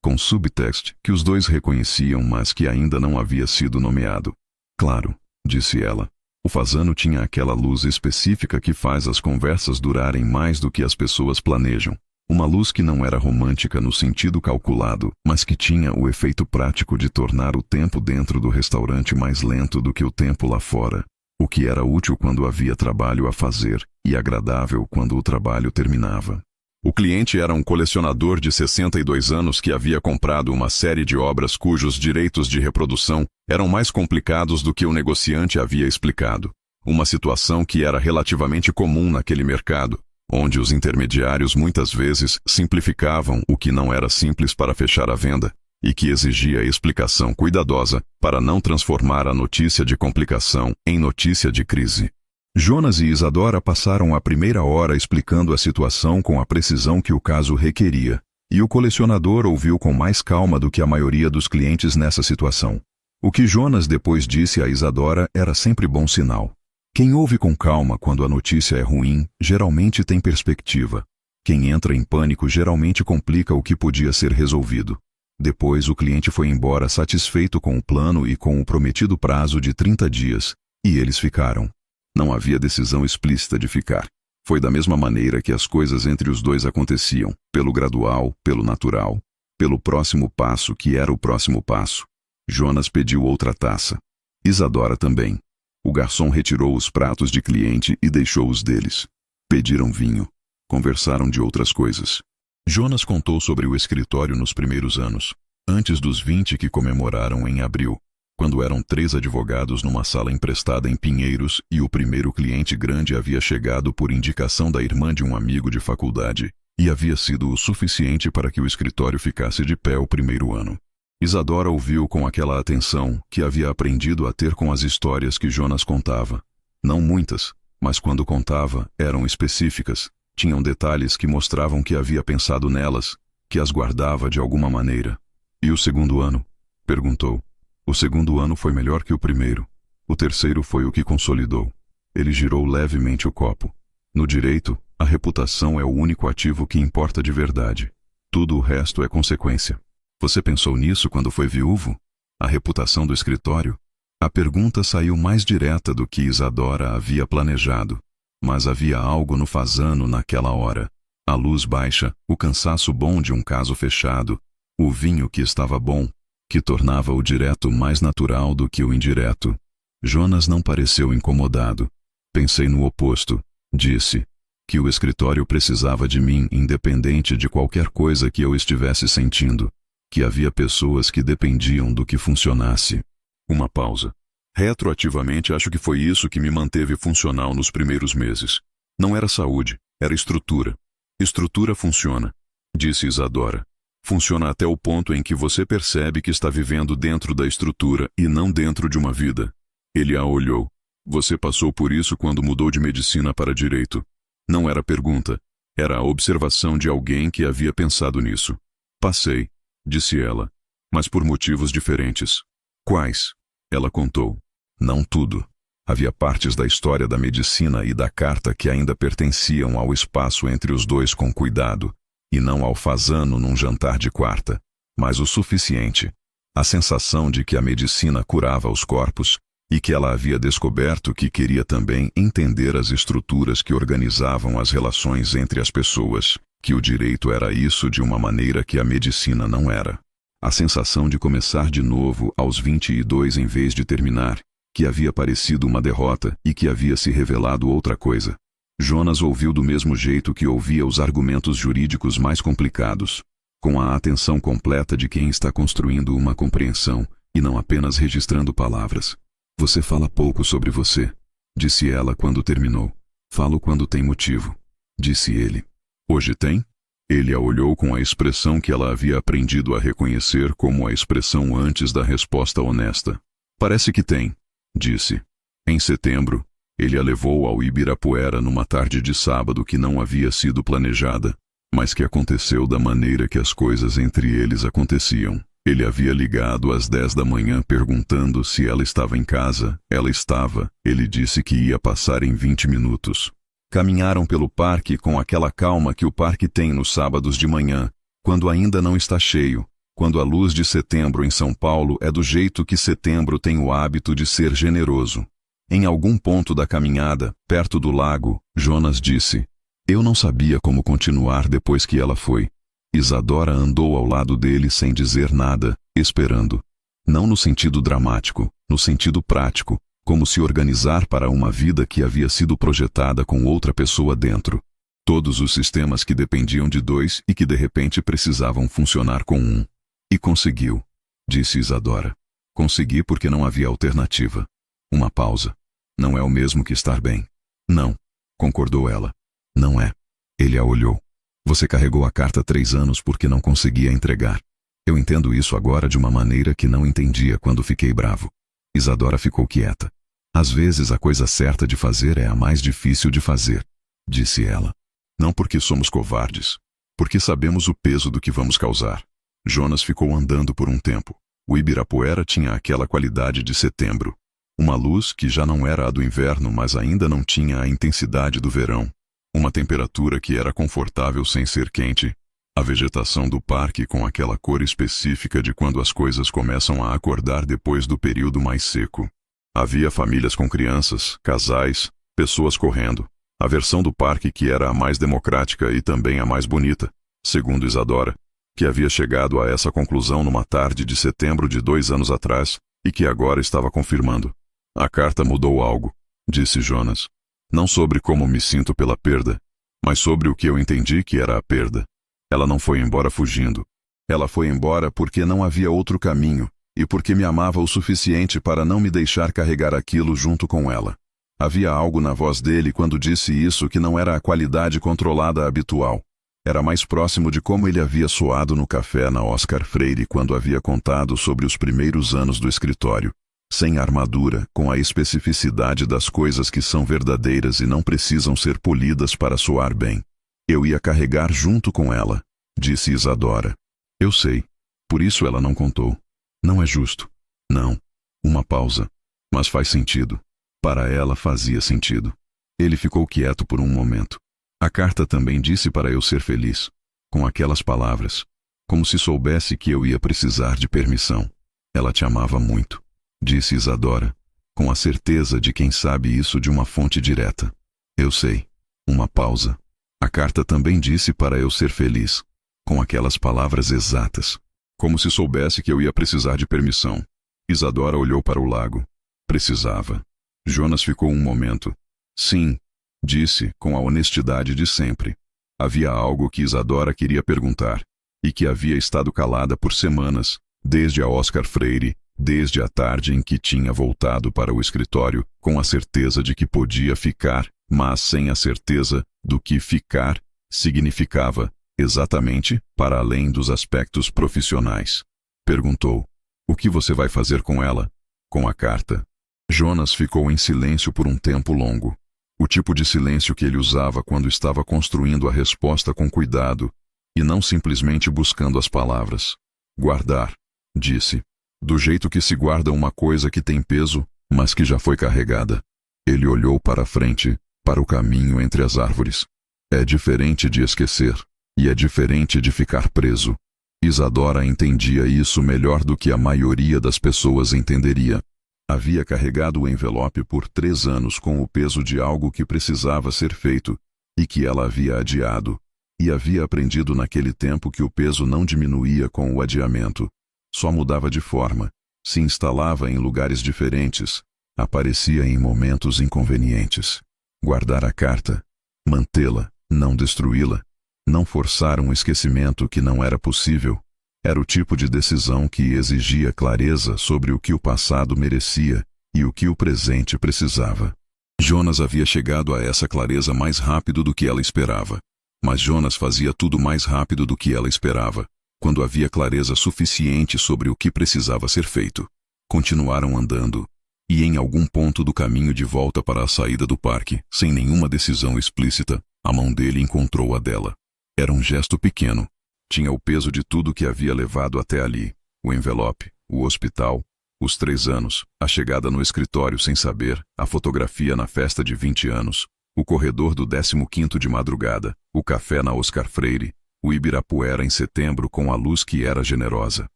com subtext que os dois reconheciam, mas que ainda não havia sido nomeado. Claro, disse ela. O fazano tinha aquela luz específica que faz as conversas durarem mais do que as pessoas planejam. Uma luz que não era romântica no sentido calculado, mas que tinha o efeito prático de tornar o tempo dentro do restaurante mais lento do que o tempo lá fora, o que era útil quando havia trabalho a fazer e agradável quando o trabalho terminava. O cliente era um colecionador de 62 anos que havia comprado uma série de obras cujos direitos de reprodução eram mais complicados do que o negociante havia explicado. Uma situação que era relativamente comum naquele mercado, onde os intermediários muitas vezes simplificavam o que não era simples para fechar a venda, e que exigia explicação cuidadosa para não transformar a notícia de complicação em notícia de crise. Jonas e Isadora passaram a primeira hora explicando a situação com a precisão que o caso requeria, e o colecionador ouviu com mais calma do que a maioria dos clientes nessa situação. O que Jonas depois disse a Isadora era sempre bom sinal. Quem ouve com calma quando a notícia é ruim, geralmente tem perspectiva. Quem entra em pânico geralmente complica o que podia ser resolvido. Depois o cliente foi embora satisfeito com o plano e com o prometido prazo de 30 dias, e eles ficaram. Não havia decisão explícita de ficar. Foi da mesma maneira que as coisas entre os dois aconteciam, pelo gradual, pelo natural, pelo próximo passo que era o próximo passo. Jonas pediu outra taça. Isadora também. O garçom retirou os pratos de cliente e deixou os deles. Pediram vinho. Conversaram de outras coisas. Jonas contou sobre o escritório nos primeiros anos, antes dos 20 que comemoraram em abril, quando eram 3 advogados numa sala emprestada em Pinheiros e o primeiro cliente grande havia chegado por indicação da irmã de um amigo de faculdade, e havia sido o suficiente para que o escritório ficasse de pé o primeiro ano. Isadora ouviu com aquela atenção que havia aprendido a ter com as histórias que Jonas contava. Não muitas, mas quando contava, eram específicas, tinham detalhes que mostravam que havia pensado nelas, que as guardava de alguma maneira. E o segundo ano? Perguntou. O segundo ano foi melhor que o primeiro. O terceiro foi o que consolidou. Ele girou levemente o copo. No direito, a reputação é o único ativo que importa de verdade. Tudo o resto é consequência. Você pensou nisso quando foi viúvo? A reputação do escritório? A pergunta saiu mais direta do que Isadora havia planejado. Mas havia algo no fazano naquela hora. A luz baixa, o cansaço bom de um caso fechado, o vinho que estava bom, que tornava o direto mais natural do que o indireto. Jonas não pareceu incomodado. Pensei no oposto, disse, que o escritório precisava de mim independente de qualquer coisa que eu estivesse sentindo, que havia pessoas que dependiam do que funcionasse. Uma pausa. Retroativamente acho que foi isso que me manteve funcional nos primeiros meses. Não era saúde, era estrutura. Estrutura funciona, disse Isadora. Funciona até o ponto em que você percebe que está vivendo dentro da estrutura e não dentro de uma vida. Ele a olhou. Você passou por isso quando mudou de medicina para direito. Não era pergunta, era a observação de alguém que havia pensado nisso. Passei, disse ela, mas por motivos diferentes. Quais? Ela contou. Não tudo. Havia partes da história da medicina e da carta que ainda pertenciam ao espaço entre os dois com cuidado, e não ao fazano num jantar de quarta, mas o suficiente. A sensação de que a medicina curava os corpos, e que ela havia descoberto que queria também entender as estruturas que organizavam as relações entre as pessoas, que o direito era isso de uma maneira que a medicina não era. A sensação de começar de novo aos 22 em vez de terminar, que havia parecido uma derrota e que havia se revelado outra coisa. Jonas ouviu do mesmo jeito que ouvia os argumentos jurídicos mais complicados, com a atenção completa de quem está construindo uma compreensão e não apenas registrando palavras. Você fala pouco sobre você, disse ela quando terminou. Falo quando tem motivo, disse ele. Hoje tem? Ele a olhou com a expressão que ela havia aprendido a reconhecer como a expressão antes da resposta honesta. Parece que tem, disse. Em setembro, ele a levou ao Ibirapuera numa tarde de sábado que não havia sido planejada, mas que aconteceu da maneira que as coisas entre eles aconteciam. Ele havia ligado às 10 da manhã perguntando se ela estava em casa. Ela estava. Ele disse que ia passar em 20 minutos. Caminharam pelo parque com aquela calma que o parque tem nos sábados de manhã, quando ainda não está cheio, quando a luz de setembro em São Paulo é do jeito que setembro tem o hábito de ser generoso. Em algum ponto da caminhada, perto do lago, Jonas disse: "Eu não sabia como continuar depois que ela foi." Isadora andou ao lado dele sem dizer nada, esperando. Não no sentido dramático, no sentido prático, como se organizar para uma vida que havia sido projetada com outra pessoa dentro. Todos os sistemas que dependiam de dois e que de repente precisavam funcionar com um. "E conseguiu", disse Isadora. "Consegui porque não havia alternativa." Uma pausa. "Não é o mesmo que estar bem." "Não", concordou ela. "Não é." Ele a olhou. "Você carregou a carta 3 anos porque não conseguia entregar. Eu entendo isso agora de uma maneira que não entendia quando fiquei bravo." Isadora ficou quieta. "Às vezes a coisa certa de fazer é a mais difícil de fazer", disse ela. "Não porque somos covardes, porque sabemos o peso do que vamos causar." Jonas ficou andando por um tempo. O Ibirapuera tinha aquela qualidade de setembro. Uma luz que já não era a do inverno, mas ainda não tinha a intensidade do verão. Uma temperatura que era confortável sem ser quente. A vegetação do parque com aquela cor específica de quando as coisas começam a acordar depois do período mais seco. Havia famílias com crianças, casais, pessoas correndo. A versão do parque que era a mais democrática e também a mais bonita, segundo Isadora, que havia chegado a essa conclusão numa tarde de setembro de 2 anos atrás e que agora estava confirmando. "A carta mudou algo", disse Jonas. "Não sobre como me sinto pela perda, mas sobre o que eu entendi que era a perda. Ela não foi embora fugindo. Ela foi embora porque não havia outro caminho e porque me amava o suficiente para não me deixar carregar aquilo junto com ela." Havia algo na voz dele quando disse isso que não era a qualidade controlada habitual. Era mais próximo de como ele havia soado no café na Oscar Freire quando havia contado sobre os primeiros anos do escritório. Sem armadura, com a especificidade das coisas que são verdadeiras e não precisam ser polidas para soar bem. "Eu ia carregar junto com ela", disse Isadora. "Eu sei. Por isso ela não contou. Não é justo." "Não." Uma pausa. "Mas faz sentido." Para ela fazia sentido. Ele ficou quieto por um momento. "A carta também disse para eu ser feliz." Com aquelas palavras. Como se soubesse que eu ia precisar de permissão. "Ela te amava muito", disse Isadora, com a certeza de quem sabe isso de uma fonte direta. "Eu sei." Uma pausa. "A carta também disse para eu ser feliz." Com aquelas palavras exatas. Como se soubesse que eu ia precisar de permissão. Isadora olhou para o lago. Precisava. Jonas ficou um momento. "Sim", disse, com a honestidade de sempre. Havia algo que Isadora queria perguntar, e que havia estado calada por semanas, desde a Oscar Freire, desde a tarde em que tinha voltado para o escritório, com a certeza de que podia ficar, mas sem a certeza do que ficar significava, exatamente, para além dos aspectos profissionais. Perguntou: "O que você vai fazer com ela?" "Com a carta." Jonas ficou em silêncio por um tempo longo. O tipo de silêncio que ele usava quando estava construindo a resposta com cuidado, e não simplesmente buscando as palavras. "Guardar", disse. "Do jeito que se guarda uma coisa que tem peso, mas que já foi carregada." Ele olhou para a frente, para o caminho entre as árvores. "É diferente de esquecer, e é diferente de ficar preso." Isadora entendia isso melhor do que a maioria das pessoas entenderia. Havia carregado o envelope por 3 anos com o peso de algo que precisava ser feito e que ela havia adiado. E havia aprendido naquele tempo que o peso não diminuía com o adiamento. Só mudava de forma, se instalava em lugares diferentes, aparecia em momentos inconvenientes. Guardar a carta, mantê-la, não destruí-la, não forçar um esquecimento que não era possível. Era o tipo de decisão que exigia clareza sobre o que o passado merecia e o que o presente precisava. Jonas havia chegado a essa clareza mais rápido do que ela esperava. Mas Jonas fazia tudo mais rápido do que ela esperava, quando havia clareza suficiente sobre o que precisava ser feito. Continuaram andando, e em algum ponto do caminho de volta para a saída do parque, sem nenhuma decisão explícita, a mão dele encontrou a dela. Era um gesto pequeno. Tinha o peso de tudo que havia levado até ali: o envelope, o hospital, os 3 anos, a chegada no escritório sem saber, a fotografia na festa de 20 anos, o corredor do 15º de madrugada, o café na Oscar Freire, o Ibirapuera em setembro com a luz que era generosa.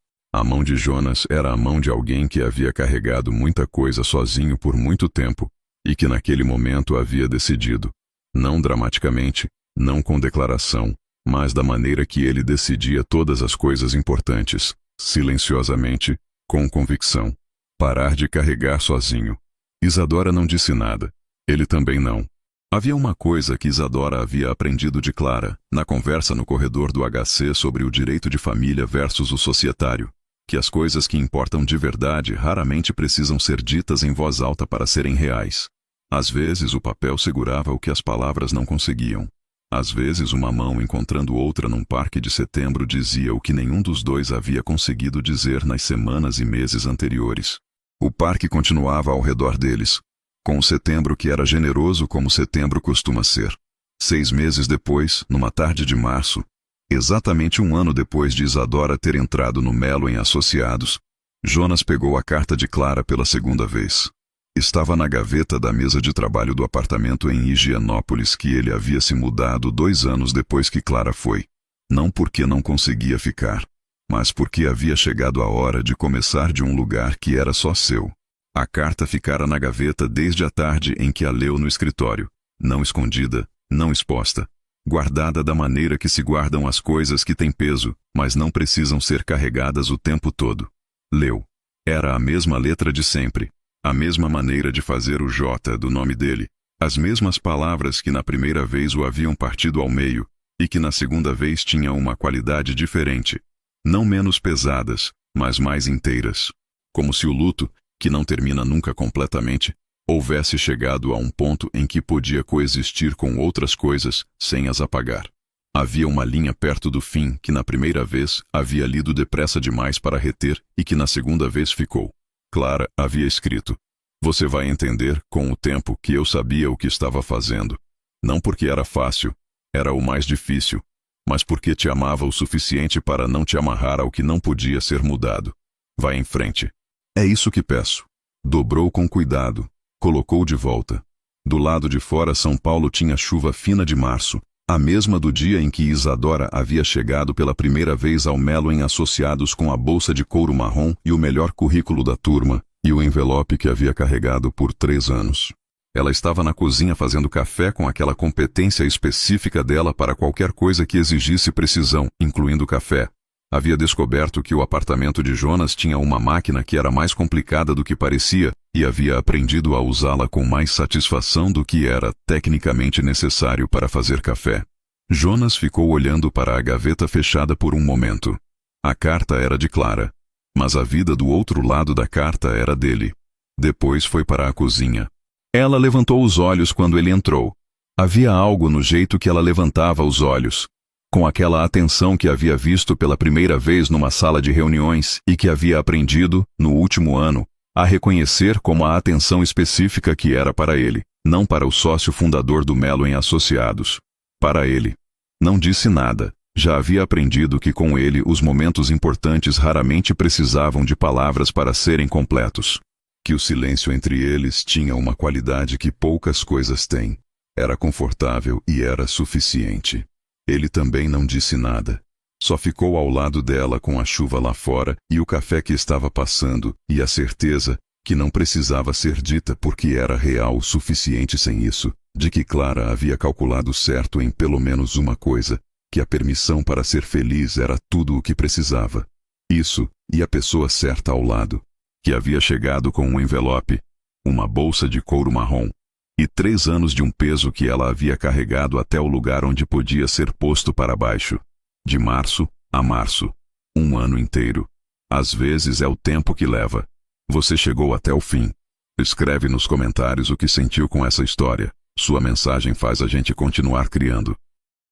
A mão de Jonas era a mão de alguém que havia carregado muita coisa sozinho por muito tempo e que naquele momento havia decidido, não dramaticamente, não com declaração, mas da maneira que ele decidia todas as coisas importantes, silenciosamente, com convicção, parar de carregar sozinho. Isadora não disse nada. Ele também não. Havia uma coisa que Isadora havia aprendido de Clara, na conversa no corredor do HC sobre o direito de família versus o societário, que as coisas que importam de verdade raramente precisam ser ditas em voz alta para serem reais. Às vezes o papel segurava o que as palavras não conseguiam. Às vezes uma mão encontrando outra num parque de setembro dizia o que nenhum dos dois havia conseguido dizer nas semanas e meses anteriores. O parque continuava ao redor deles, com o setembro que era generoso como setembro costuma ser. 6 meses depois, numa tarde de março, exatamente 1 ano depois de Isadora ter entrado no Melo em Associados, Jonas pegou a carta de Clara pela segunda vez. Estava na gaveta da mesa de trabalho do apartamento em Higienópolis que ele havia se mudado 2 anos depois que Clara foi. Não porque não conseguia ficar, mas porque havia chegado a hora de começar de um lugar que era só seu. A carta ficara na gaveta desde a tarde em que a leu no escritório, não escondida, não exposta, guardada da maneira que se guardam as coisas que têm peso, mas não precisam ser carregadas o tempo todo. Leu. Era a mesma letra de sempre, a mesma maneira de fazer o J do nome dele, as mesmas palavras que na primeira vez o haviam partido ao meio, e que na segunda vez tinham uma qualidade diferente, não menos pesadas, mas mais inteiras. Como se o luto, que não termina nunca completamente, houvesse chegado a um ponto em que podia coexistir com outras coisas sem as apagar. Havia uma linha perto do fim que na primeira vez havia lido depressa demais para reter e que na segunda vez ficou. Clara havia escrito: "Você vai entender, com o tempo, que eu sabia o que estava fazendo. Não porque era fácil, era o mais difícil, mas porque te amava o suficiente para não te amarrar ao que não podia ser mudado. Vai em frente. É isso que peço." Dobrou com cuidado, colocou de volta. Do lado de fora São Paulo tinha chuva fina de março, a mesma do dia em que Isadora havia chegado pela primeira vez ao Melo em Associados com a bolsa de couro marrom e o melhor currículo da turma, e o envelope que havia carregado por 3 anos. Ela estava na cozinha fazendo café com aquela competência específica dela para qualquer coisa que exigisse precisão, incluindo café. Havia descoberto que o apartamento de Jonas tinha uma máquina que era mais complicada do que parecia, e havia aprendido a usá-la com mais satisfação do que era tecnicamente necessário para fazer café. Jonas ficou olhando para a gaveta fechada por um momento. A carta era de Clara, mas a vida do outro lado da carta era dele. Depois foi para a cozinha. Ela levantou os olhos quando ele entrou. Havia algo no jeito que ela levantava os olhos, com aquela atenção que havia visto pela primeira vez numa sala de reuniões e que havia aprendido, no último ano, a reconhecer como a atenção específica que era para ele, não para o sócio fundador do Melo em Associados. Para ele. Não disse nada. Já havia aprendido que com ele os momentos importantes raramente precisavam de palavras para serem completos. Que o silêncio entre eles tinha uma qualidade que poucas coisas têm. Era confortável e era suficiente. Ele também não disse nada. Só ficou ao lado dela com a chuva lá fora e o café que estava passando e a certeza, que não precisava ser dita porque era real o suficiente sem isso, de que Clara havia calculado certo em pelo menos uma coisa, que a permissão para ser feliz era tudo o que precisava. Isso, e a pessoa certa ao lado, que havia chegado com um envelope, uma bolsa de couro marrom, e 3 anos de um peso que ela havia carregado até o lugar onde podia ser posto para baixo. De março a março. 1 ano inteiro. Às vezes é o tempo que leva. Você chegou até o fim. Escreve nos comentários o que sentiu com essa história. Sua mensagem faz a gente continuar criando.